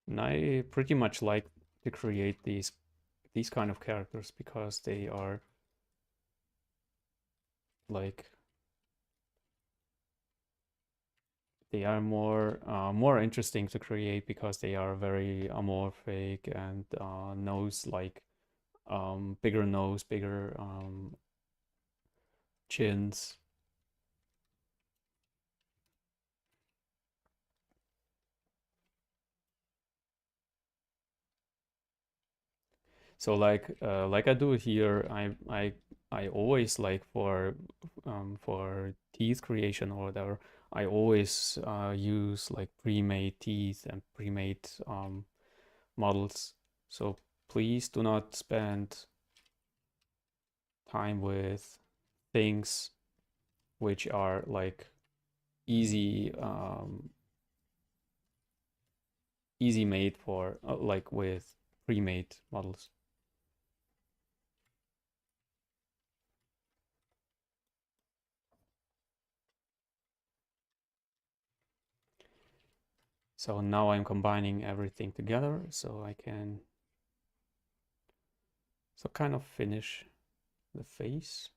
And I pretty much like to create these kind of characters because they are like they are more interesting to create because they are very amorphic and nose like bigger nose, bigger chins. So like I do here, I always like for teeth creation or whatever, I always use like pre-made teeth and pre-made models. So please do not spend time with things which are like easy easy made for like with pre-made models. So now I'm combining everything together so I can kind of finish the face.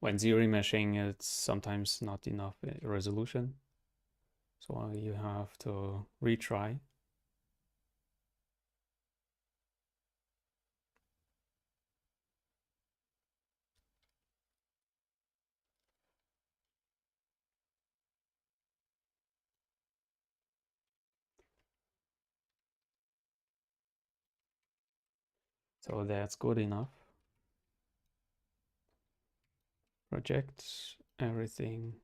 When zero meshing, it's sometimes not enough resolution, so you have to retry. So that's good enough. Project everything.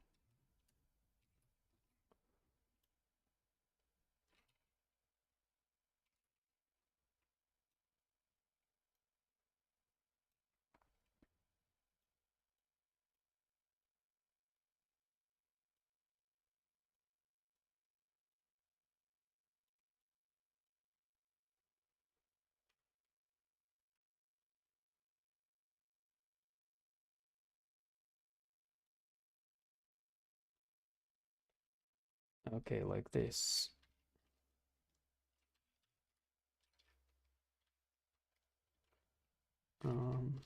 Okay, like this. Um,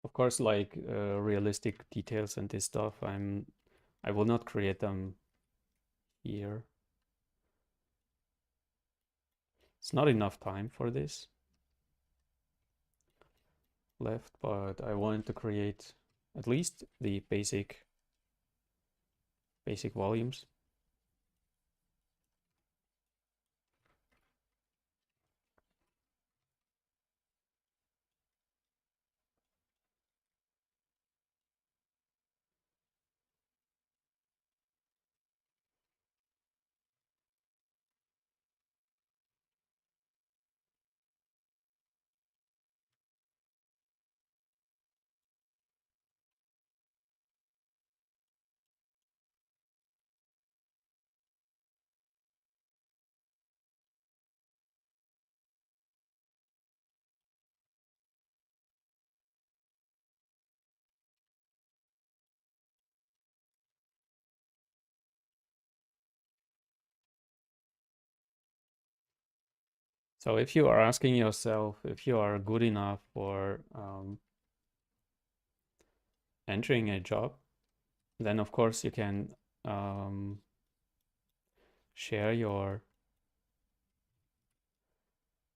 Of course, like realistic details and this stuff, I will not create them here. It's not enough time for this left, but I wanted to create at least the basic volumes. So if you are asking yourself if you are good enough for entering a job, then of course you can um, share your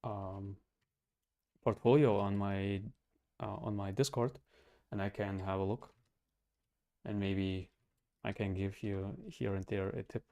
um, portfolio on my Discord, and I can have a look, and maybe I can give you here and there a tip.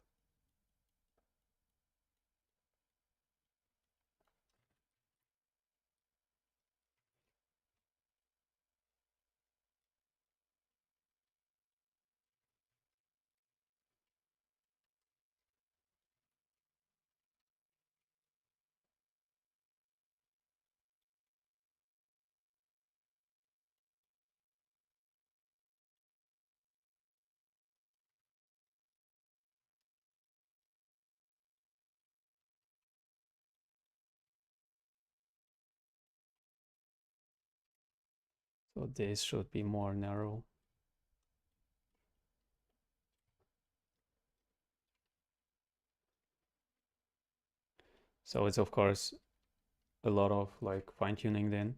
So this should be more narrow. So it's of course a lot of like fine tuning then.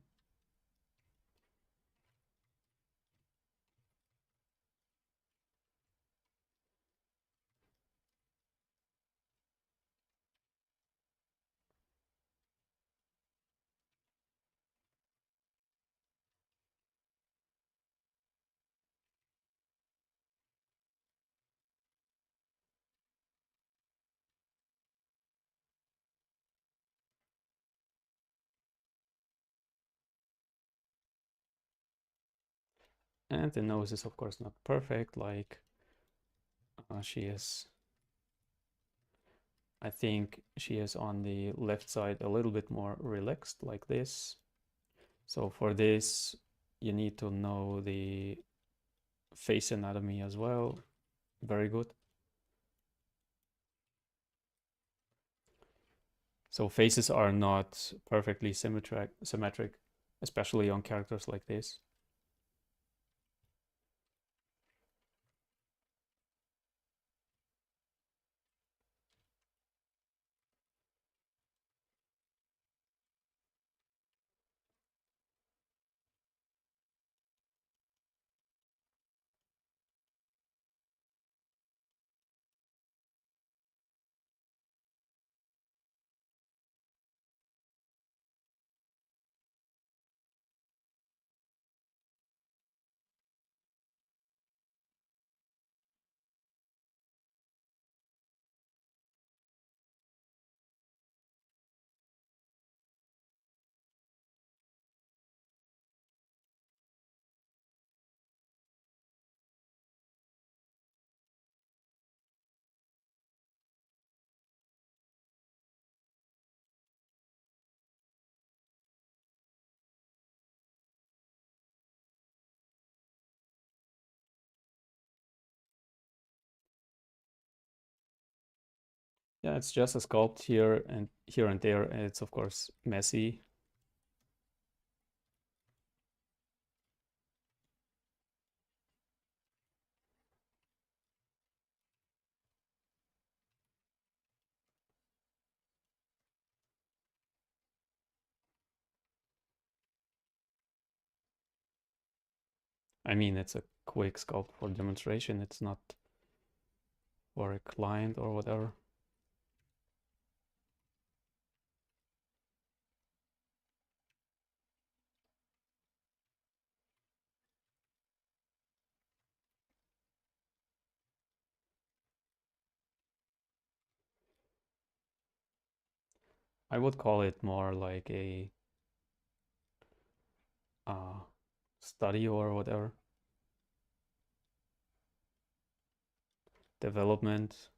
And the nose is of course not perfect, like she is, I think she is on the left side a little bit more relaxed like this. So for this, you need to know the face anatomy as well. Very good. So faces are not perfectly symmetric, especially on characters like this. Yeah, it's just a sculpt here and there. And it's of course messy. I mean, it's a quick sculpt for demonstration. It's not for a client or whatever. I would call it more like a uh, study or whatever. Development.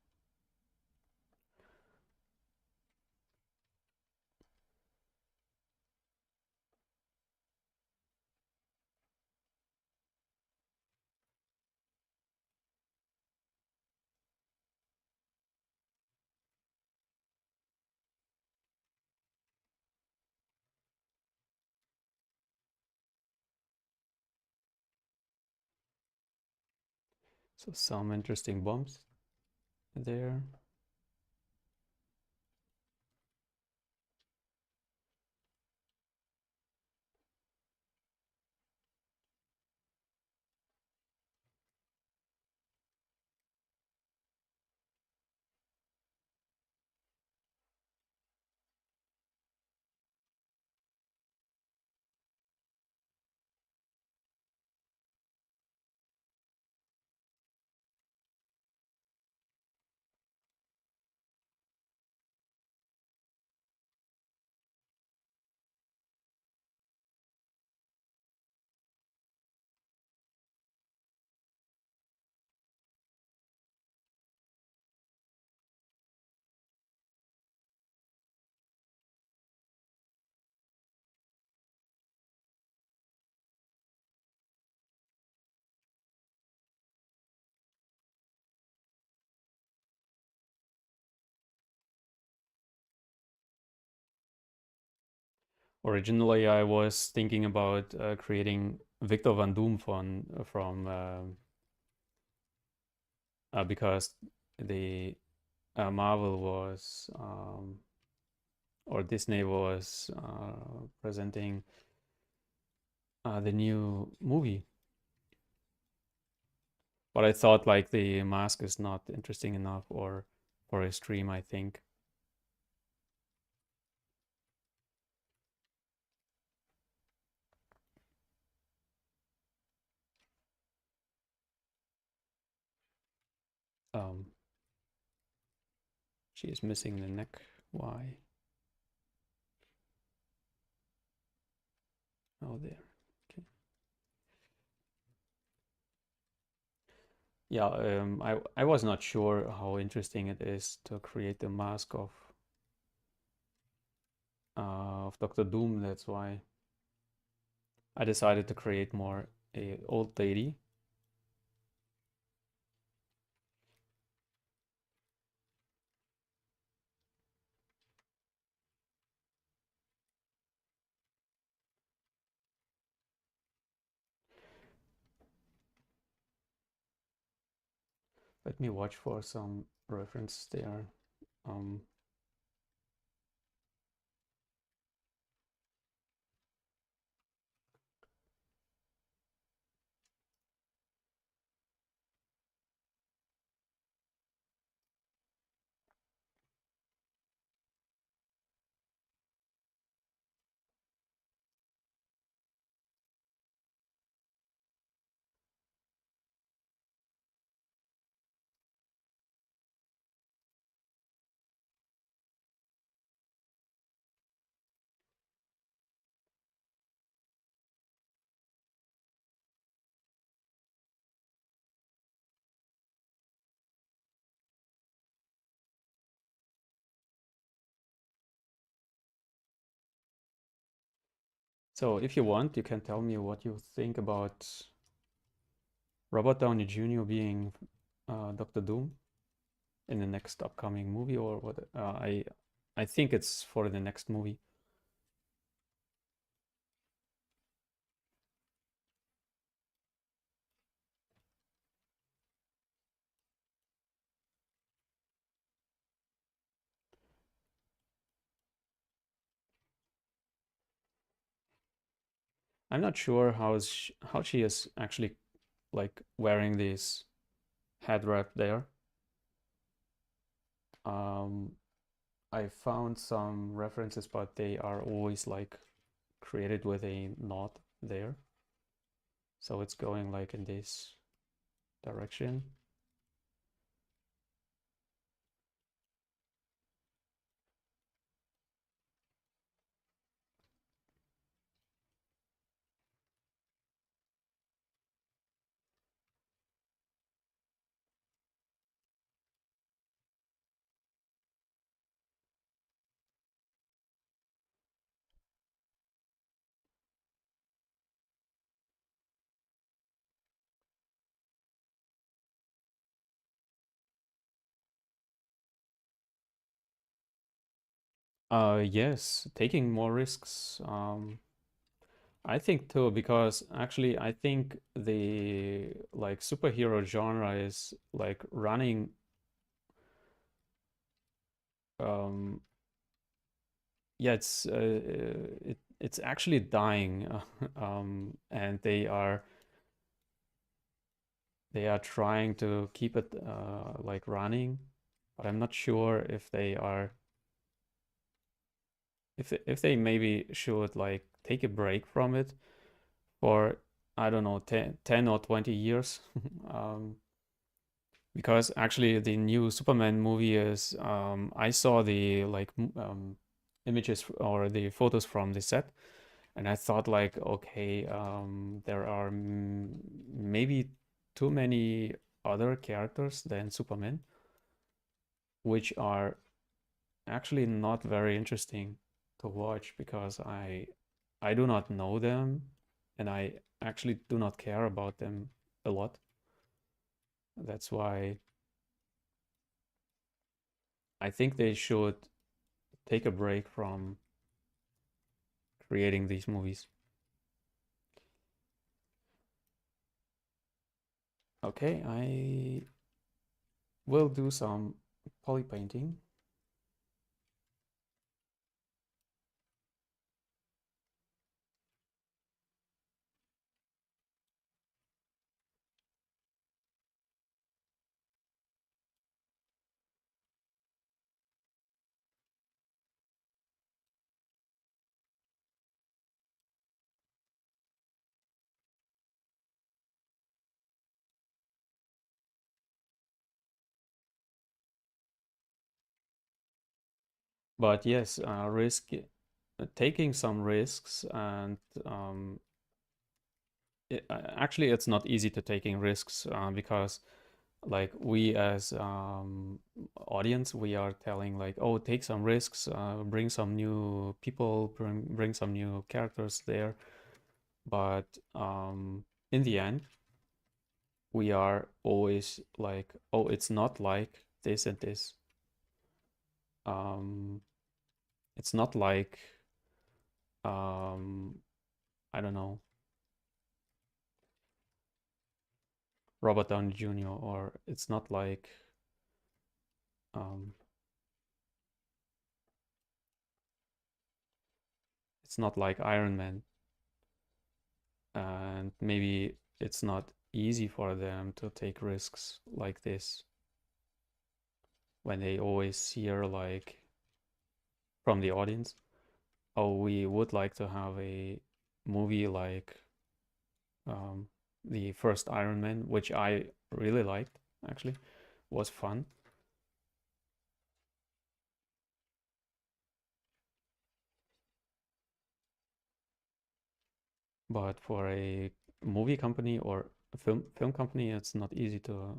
So some interesting bumps there. Originally, I was thinking about creating Victor Van Doom from because the Marvel was or Disney was presenting the new movie, but I thought like the mask is not interesting enough or for a stream, I think. Um, she is missing the neck. Why? Oh, there. Okay. Yeah, I was not sure how interesting it is to create the mask of Doctor Doom. That's why I decided to create more a old lady. Let me watch for some reference there. Um, so if you want, you can tell me what you think about Robert Downey Jr. being Doctor Doom in the next upcoming movie, or what? I think it's for the next movie. I'm not sure how she is actually like wearing this head wrap there. Um, I found some references, but they are always like created with a knot there. So it's going like in this direction. Yes, taking more risks. I think too, because actually I think the like superhero genre is like running um yeah, it's actually dying and they are trying to keep it like running, but I'm not sure if they are if they maybe should like take a break from it for I don't know 10 or 20 years. um, because actually the new Superman movie is I saw the like images or the photos from the set, and I thought like okay, there are maybe too many other characters than Superman, which are actually not very interesting to watch because I do not know them and I actually do not care about them a lot. That's why I think they should take a break from creating these movies. Okay, I will do some poly painting. But yes, taking some risks and um, actually it's not easy to taking risks because like we as audience we are telling like oh take some risks, bring some new people, bring some new characters there, but in the end we are always like oh it's not like this and this, um, it's not like um, I don't know, Robert Downey Jr. or it's not like um, it's not like Iron Man, and maybe it's not easy for them to take risks like this when they always hear like from the audience, oh, we would like to have a movie like um, the first Iron Man, which I really liked actually, was fun. But for a movie company or a film company, it's not easy to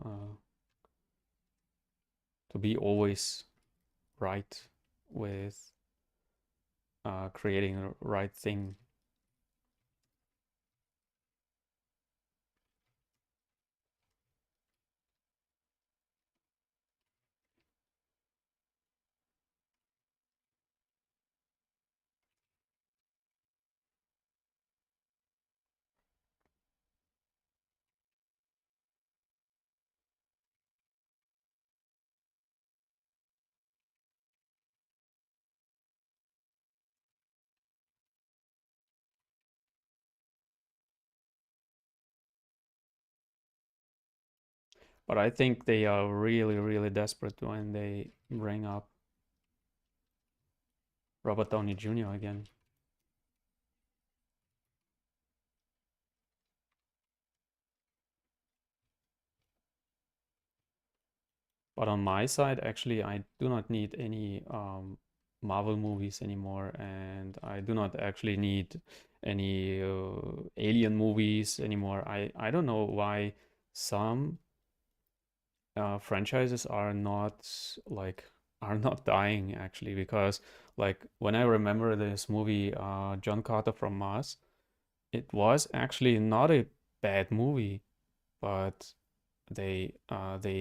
be always right with creating the right thing. But I think they are really, really desperate when they bring up Robert Downey Jr. again. But on my side, actually, I do not need any Marvel movies anymore, and I do not actually need any Alien movies anymore. I don't know why some franchises are not like are not dying actually, because like when I remember this movie John Carter from Mars, it was actually not a bad movie, but they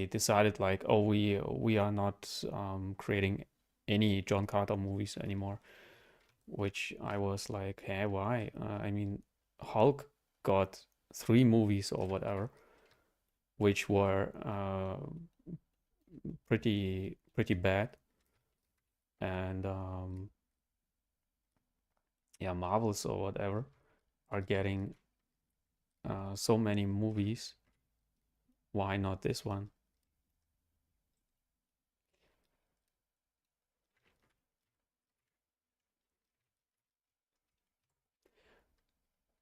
decided like, oh, we are not creating any John Carter movies anymore, which I was like, hey, why? I mean, Hulk got 3 movies or whatever, which were pretty bad, and yeah, Marvels or whatever are getting so many movies. Why not this one?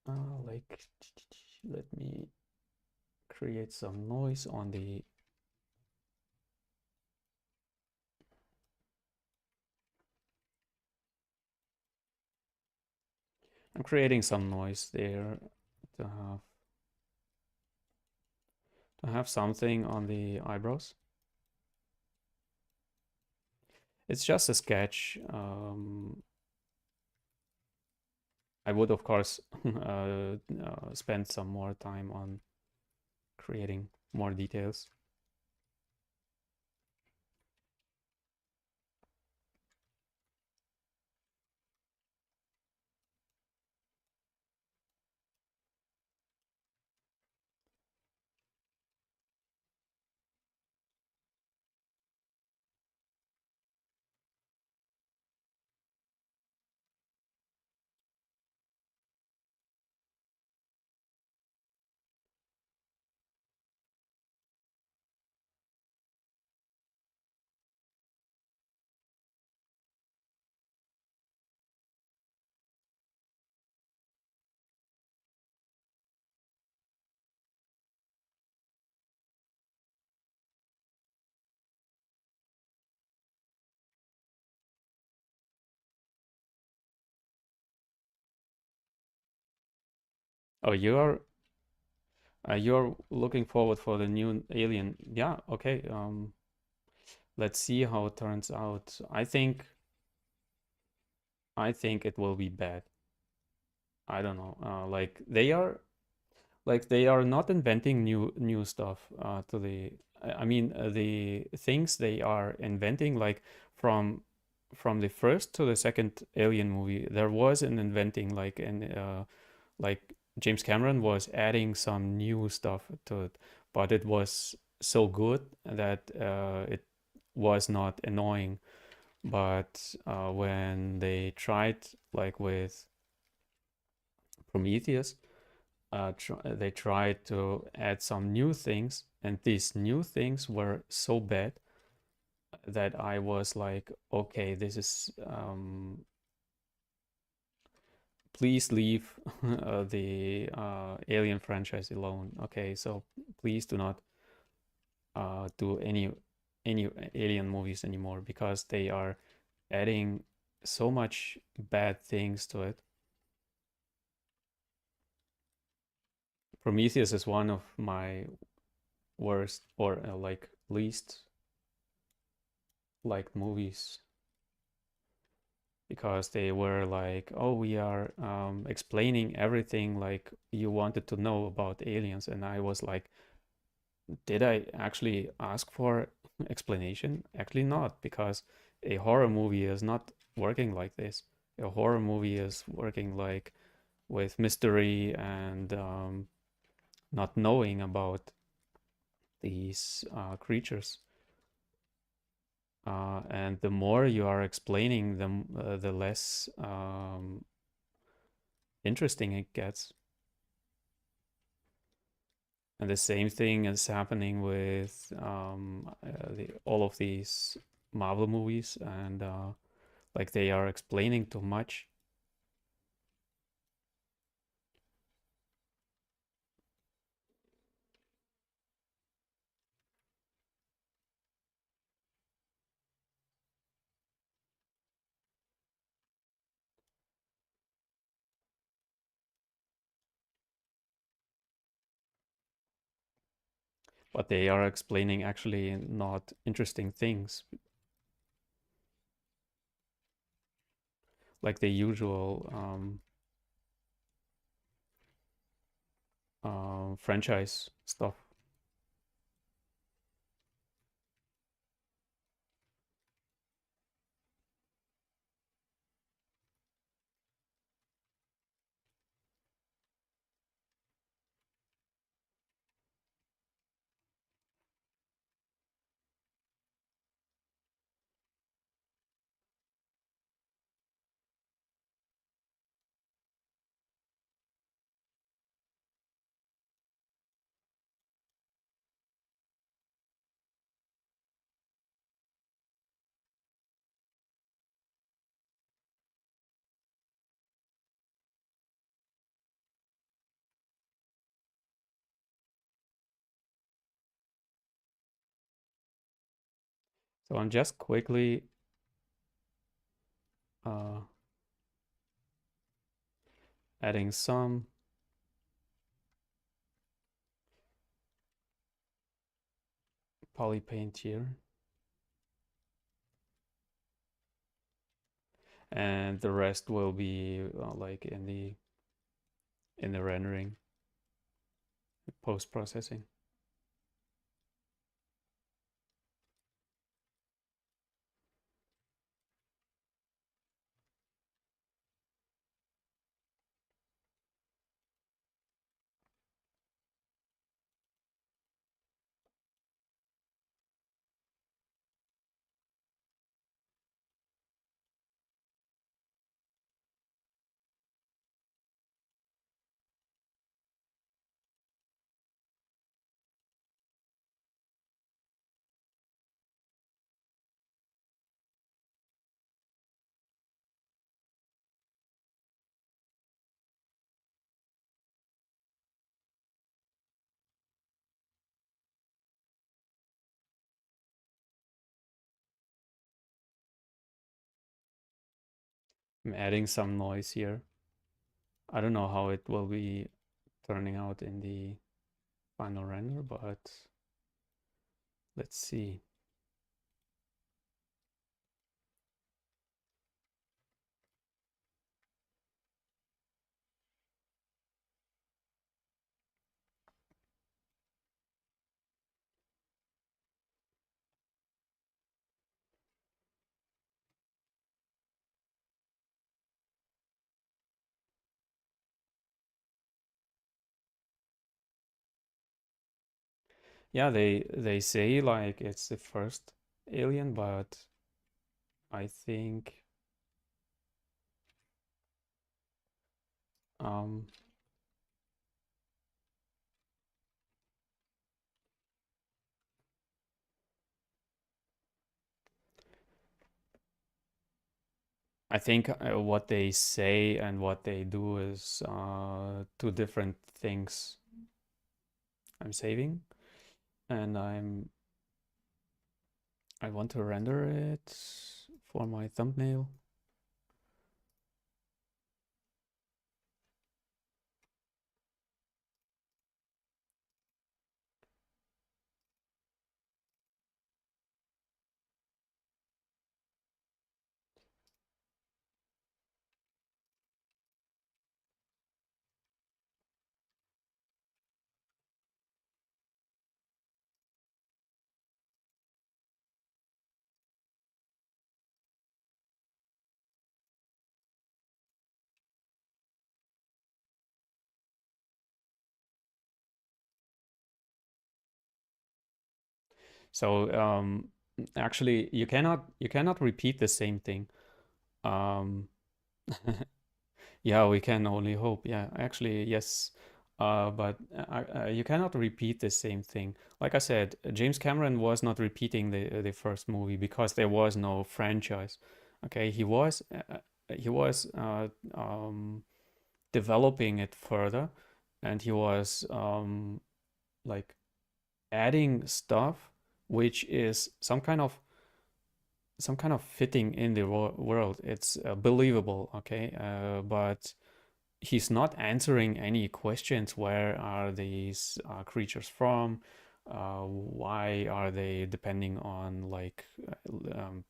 Like, let me create some noise on the. I'm creating some noise there to have something on the eyebrows. It's just a sketch. I would, of course, spend some more time on creating more details. Oh, you're looking forward for the new Alien. Yeah, okay. Let's see how it turns out. I think it will be bad. I don't know. They are not inventing new stuff to the. I mean, the things they are inventing, like from from the first to the second Alien movie, there was an inventing, like James Cameron was adding some new stuff to it, but it was so good that it was not annoying. But when they tried, like with Prometheus, they tried to add some new things, and these new things were so bad that I was like, okay, this is please leave the Alien franchise alone. Okay, so please do not do any Alien movies anymore, because they are adding so much bad things to it. Prometheus is one of my worst or like least liked movies, because they were like, oh, we are explaining everything like you wanted to know about aliens, and I was like, did I actually ask for explanation? Actually not, because a horror movie is not working like this. A horror movie is working like with mystery and not knowing about these creatures. And the more you are explaining them, the less interesting it gets. And the same thing is happening with all of these Marvel movies, and like they are explaining too much. But they are explaining actually not interesting things, like the usual franchise stuff. So I'm just quickly uh, adding some poly paint here, and the rest will be like in the rendering, post processing. I'm adding some noise here. I don't know how it will be turning out in the final render, but let's see. Yeah, they say like it's the first alien, but I think um I think what they say and what they do is two different things. I'm saving, and I want to render it for my thumbnail. So actually, you cannot repeat the same thing. Um, yeah, we can only hope. Yeah, actually, yes. but you cannot repeat the same thing. Like I said, James Cameron was not repeating the first movie because there was no franchise. Okay, he was developing it further, and he was like adding stuff which is some kind of fitting in the world. It's believable, okay, but he's not answering any questions. Where are these creatures from? Why are they depending on like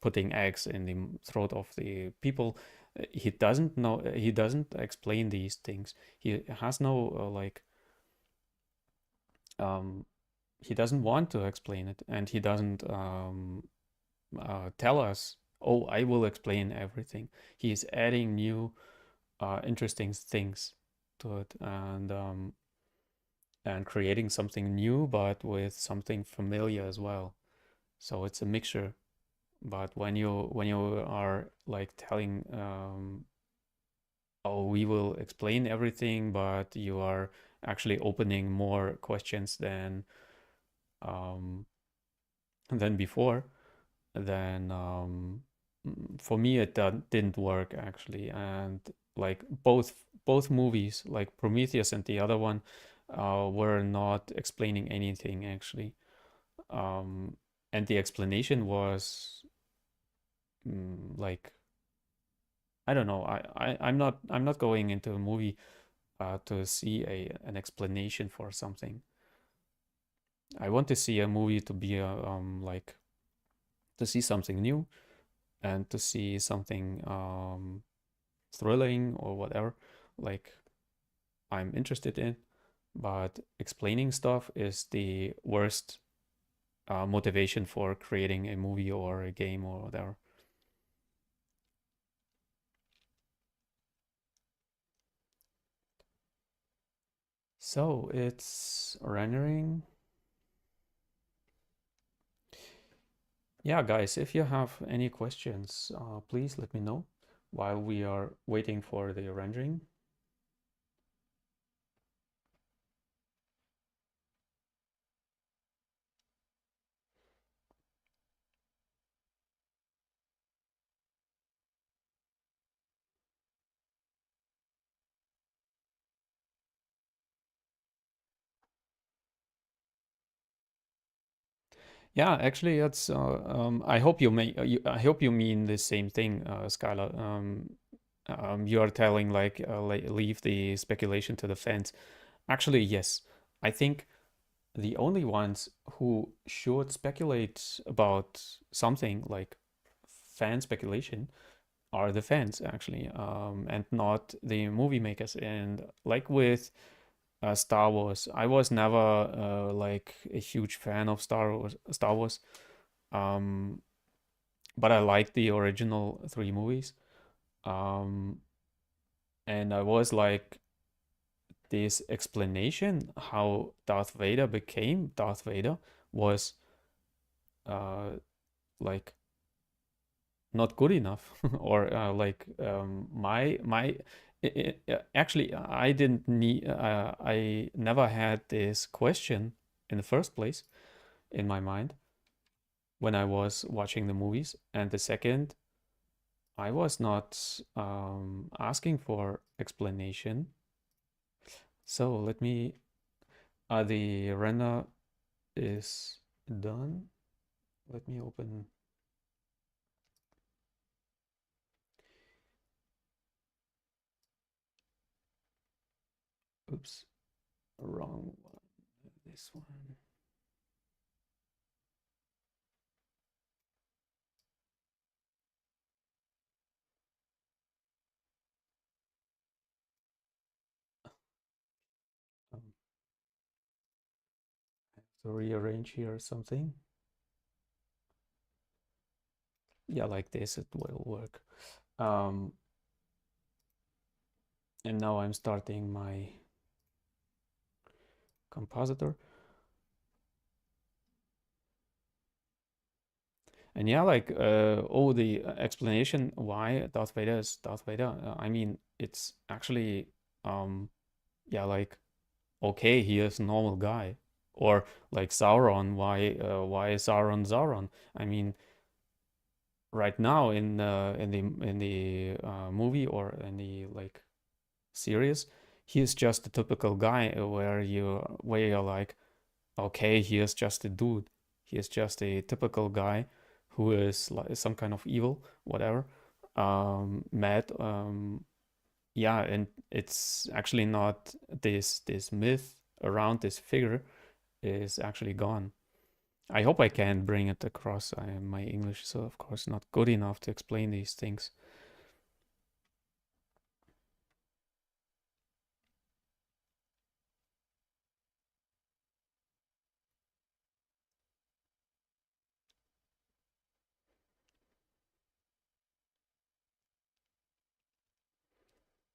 putting eggs in the throat of the people? He doesn't know. He doesn't explain these things. He has no um, he doesn't want to explain it, and he doesn't tell us, "Oh, I will explain everything." He is adding new, interesting things to it, and creating something new, but with something familiar as well. So it's a mixture. But when you are like telling, "Oh, we will explain everything," but you are actually opening more questions um, than before, then for me it didn't work actually. And like both movies, like Prometheus and the other one, were not explaining anything actually. um, and the explanation was like, I don't know. I'm not going into a movie to see an explanation for something. I want to see a movie to be like to see something new, and to see something thrilling or whatever, like I'm interested in. But explaining stuff is the worst motivation for creating a movie or a game or whatever. So it's rendering. Yeah, guys, if you have any questions, please let me know while we are waiting for the rendering. Yeah, actually, that's. I hope you may. I hope you mean the same thing, Skylar. You are telling like leave the speculation to the fans. Actually, yes. I think the only ones who should speculate about something like fan speculation are the fans actually, and not the movie makers. And like with Star Wars, I was never like a huge fan of Star Wars, um, but I liked the original three movies, um, and I was like, this explanation how Darth Vader became Darth Vader was uh, like not good enough, or like my actually I didn't need I never had this question in the first place in my mind when I was watching the movies. And the second, I was not asking for explanation. So let me the render is done. Let me open. Oops, wrong one. This one. Um, to rearrange here or something. Yeah, like this, it will work. Um, and now I'm starting my compositor. And yeah, like, oh, the explanation why Darth Vader is Darth Vader. I mean, it's actually, yeah, like okay, he is a normal guy. Or like Sauron, why is Sauron Sauron? I mean, right now in the movie or in the like series, he is just a typical guy where you're like, okay, he is just a dude. He is just a typical guy who is like some kind of evil, whatever. Mad. Yeah, and it's actually not this myth around this figure is actually gone. I hope I can bring it across. My English is of course not good enough to explain these things.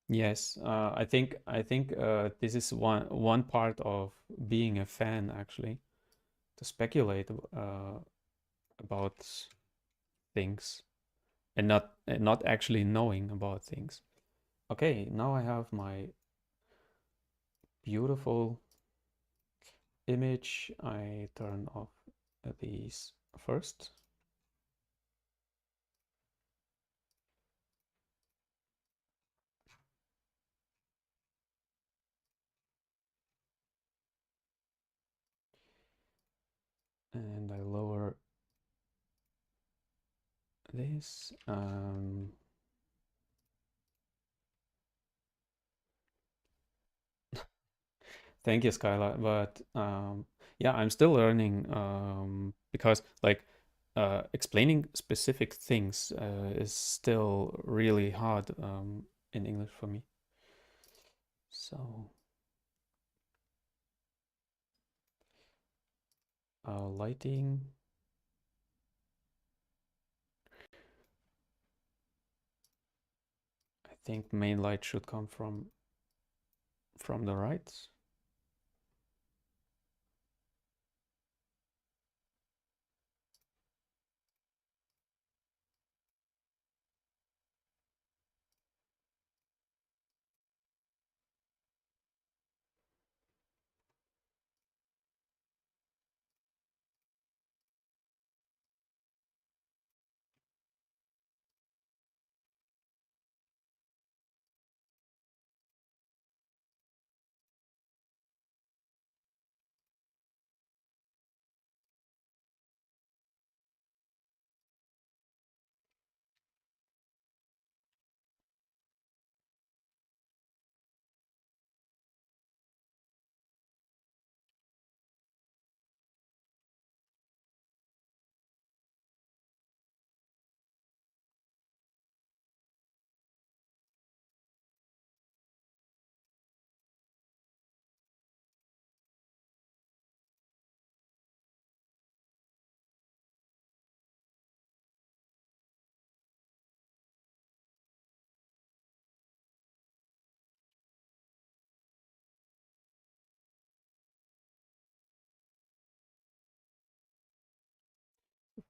Yes, I think this is one part of being a fan actually, to speculate about things and not actually knowing about things. Okay, now I have my beautiful image. I turn off these first, and I lower this. Thank you, Skyla. But yeah, I'm still learning because like explaining specific things is still really hard in English for me. So lighting, I think main light should come from the right.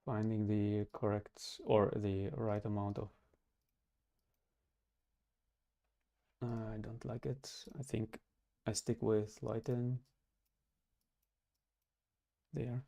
Finding the correct or the right amount of. I don't like it. I think I stick with lighten there.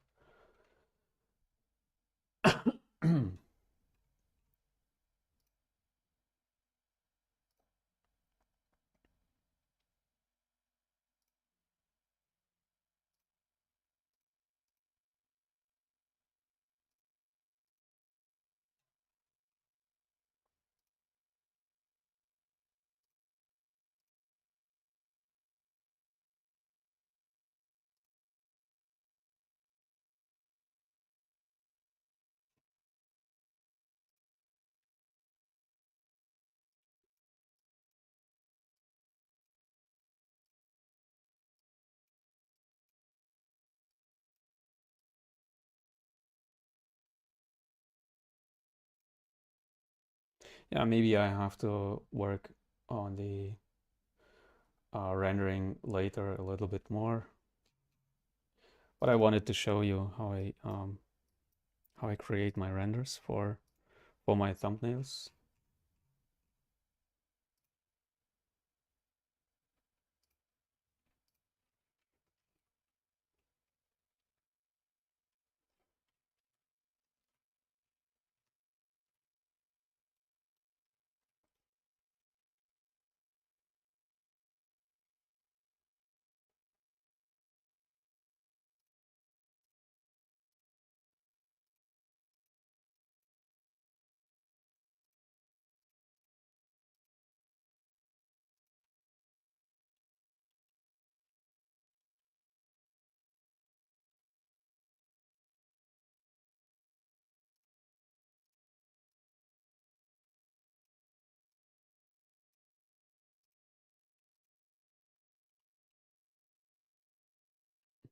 Yeah, maybe I have to work on the rendering later a little bit more. But I wanted to show you how I create my renders for my thumbnails.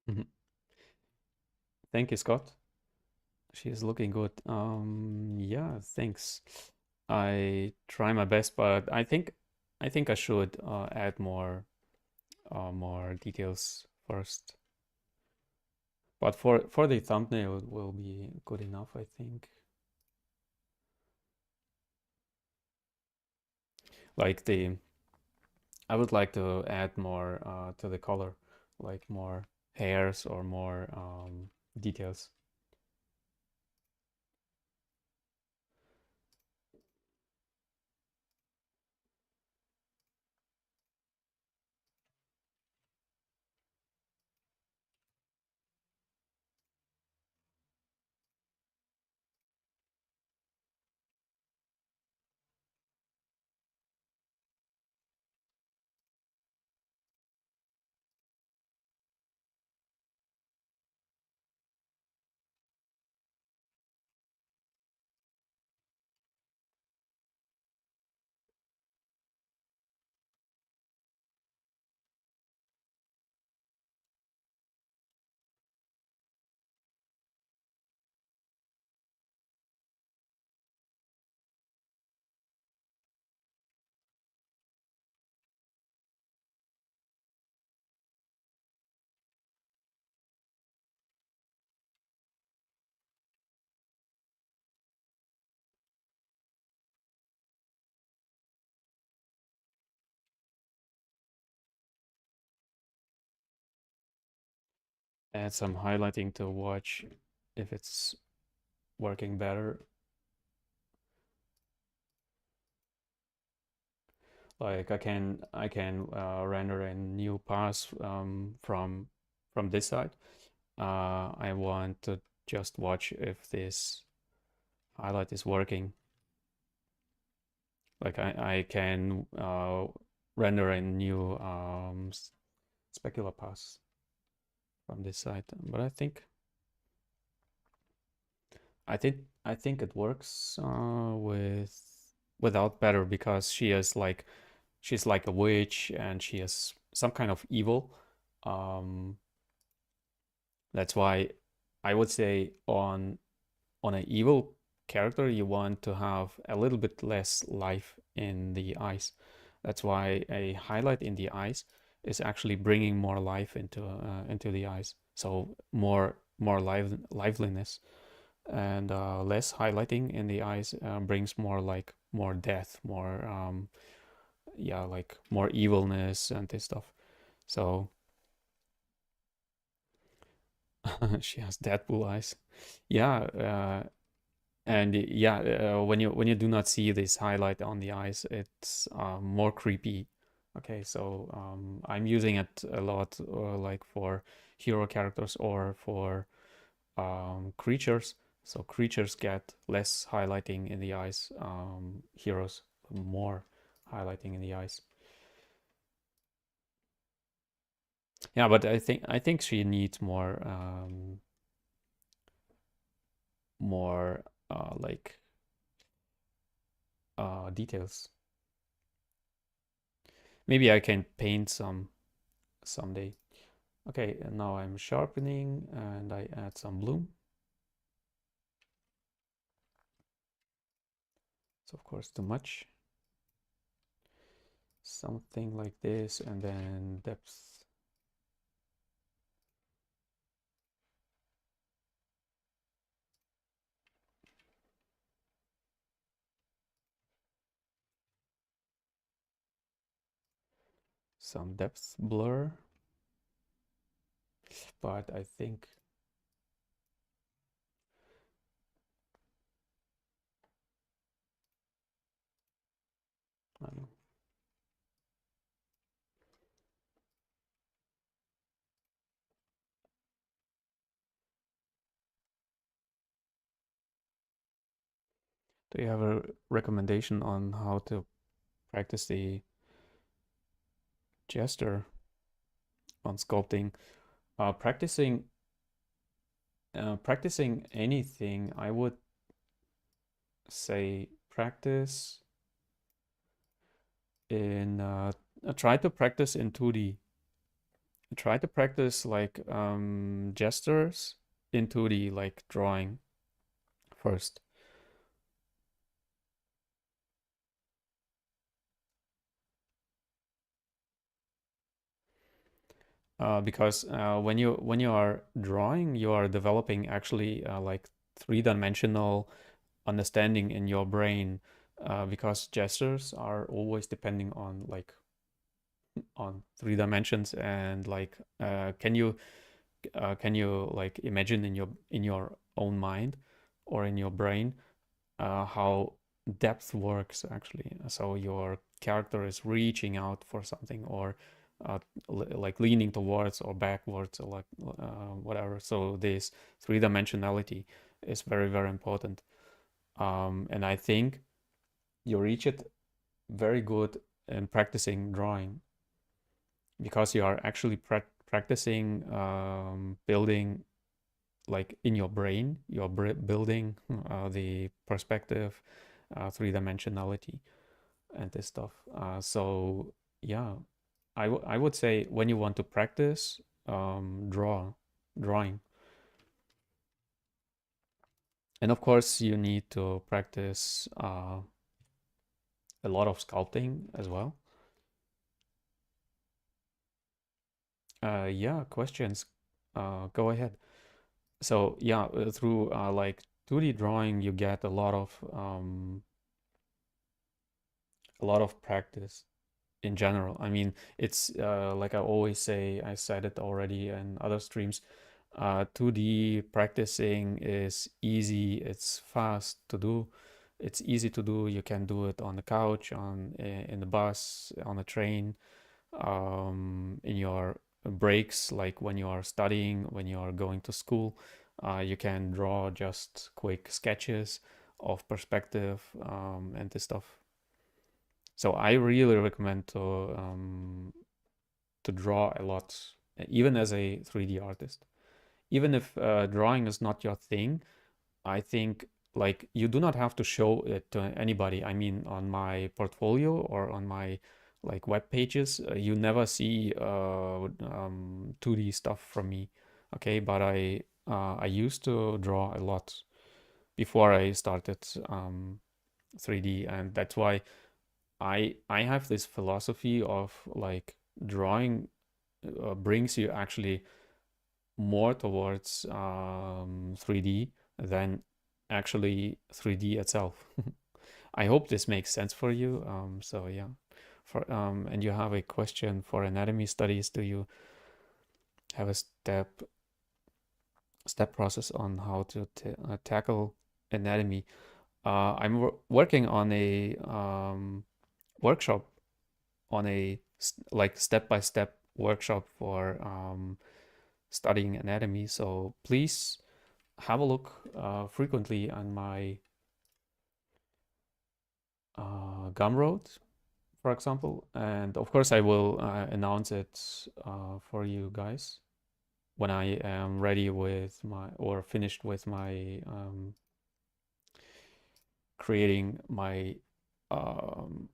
Mhm. Thank you, Scott. She is looking good. Yeah, thanks. I try my best, but I think I should add more details first. But for the thumbnail it will be good enough, I think. Like the I would like to add more to the color, like more hairs or more details. Add some highlighting to watch if it's working better. Like I can render a new pass from this side. I want to just watch if this highlight is working. Like I can render a new specular pass from this side, but I think it works without better because she's like a witch and she is some kind of evil. Um, that's why I would say on an evil character you want to have a little bit less life in the eyes. That's why a highlight in the eyes is actually bringing more life into the eyes. So more liveliness and less highlighting in the eyes brings more like more death, more yeah, like more evilness and this stuff. So she has Deadpool eyes. Yeah, and yeah, when you do not see this highlight on the eyes, it's more creepy. Okay, so I'm using it a lot, like for hero characters or for creatures. So creatures get less highlighting in the eyes. Heroes more highlighting in the eyes. Yeah, but I think she needs more like details. Maybe I can paint some someday. Okay, and now I'm sharpening and I add some bloom. So of course too much. Something like this and then depth. Some depth blur. But I think I don't know. Do you have a recommendation on how to practice the gesture on sculpting? Practicing practicing anything, I would say practice in try to practice in 2D try to practice like gestures into the like drawing first. Because when you are drawing, you are developing actually like three-dimensional understanding in your brain, because gestures are always depending on like on three dimensions, and like can you like imagine in your own mind or in your brain how depth works actually. So your character is reaching out for something, or uh, like leaning towards or backwards, or like whatever. So this three dimensionality is very, very important. And I think you reach it very good in practicing drawing, because you are actually practicing building like in your brain, you're building the perspective, three dimensionality, and this stuff. So yeah, I would say when you want to practice drawing, and of course you need to practice a lot of sculpting as well. Yeah, questions. Go ahead. So yeah, through like 2D drawing, you get a lot of practice in general. I mean, it's like I always say, I said it already in other streams. 2D practicing is easy. It's fast to do. It's easy to do. You can do it on the couch, on in the bus, on a train, in your breaks, like when you are studying, when you are going to school. You can draw just quick sketches of perspective and this stuff. So I really recommend to draw a lot, even as a 3D artist. Even if drawing is not your thing, I think like you do not have to show it to anybody. I mean, on my portfolio or on my like web pages, you never see 2D stuff from me. Okay, but I used to draw a lot before I started 3D, and that's why I have this philosophy of like drawing brings you actually more towards 3D than actually 3D itself. I hope this makes sense for you. So yeah, for and you have a question for anatomy studies. Do you have a step process on how to tackle anatomy? I'm working on a workshop, on a like step-by-step workshop for studying anatomy. So please have a look frequently on my Gumroad, for example. And of course, I will announce it for you guys when I am ready with my, or finished with my creating my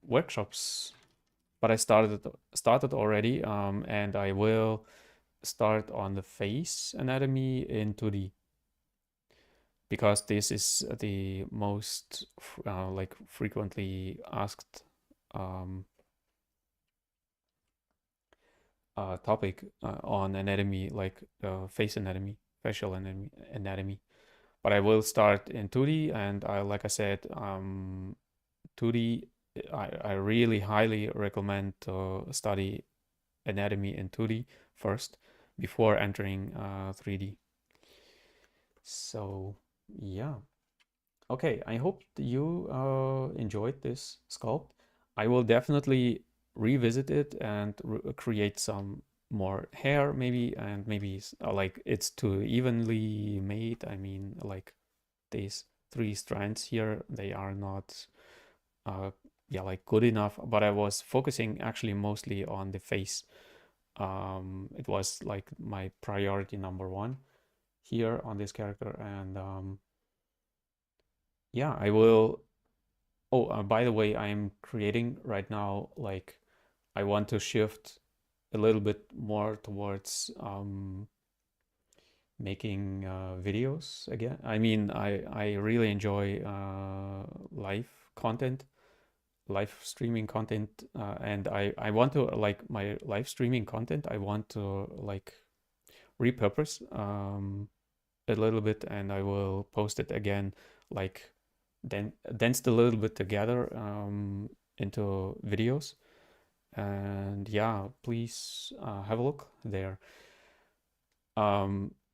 workshops. But I started already, and I will start on the face anatomy in 2D, because this is the most like frequently asked um, topic on anatomy, like face anatomy, facial anatomy. But I will start in 2D, and like I said, 2D. I really highly recommend to study anatomy in 2D first before entering 3D. So yeah. Okay, I hope you enjoyed this sculpt. I will definitely revisit it and create some more hair maybe, and maybe like it's too evenly made. I mean, like these three strands here, they are not uh, yeah, like good enough, but I was focusing actually mostly on the face. It was like my priority number one here on this character, and yeah, I will. Oh, by the way, I'm creating right now, like, I want to shift a little bit more towards making videos again. I mean, I really enjoy live content, live streaming content, and I want to like my live streaming content. I want to like repurpose a little bit, and I will post it again, like then densed a little bit together into videos. And yeah, please have a look there.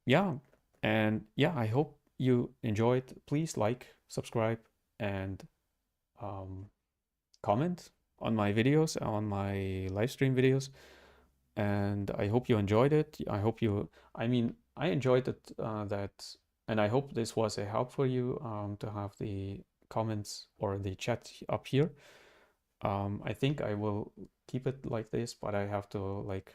Yeah, and yeah, I hope you enjoyed. Please like, subscribe, and um, comment on my videos, on my live stream videos. And I hope you enjoyed it. I hope you, I mean, I enjoyed it and I hope this was a help for you to have the comments or the chat up here. I think I will keep it like this, but I have to like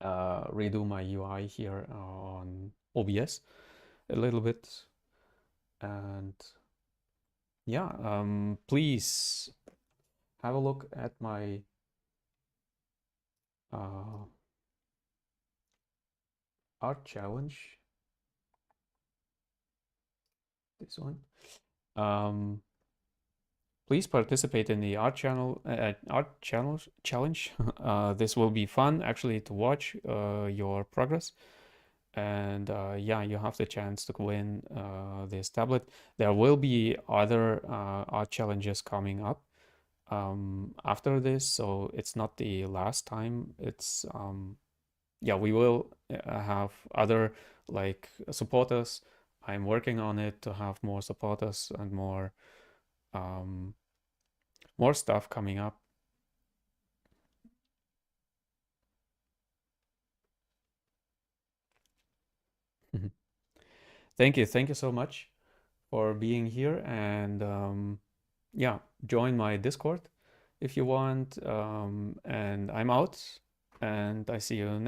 redo my UI here on OBS a little bit. And yeah, please have a look at my uh, art challenge. This one. Please participate in the art channel challenge. This will be fun actually to watch your progress. And yeah, you have the chance to win this tablet. There will be other art challenges coming up after this, so it's not the last time. It's yeah, we will have other like supporters. I'm working on it to have more supporters and um, more stuff coming up. Thank you so much for being here, and yeah, join my Discord if you want. And I'm out, and I see you next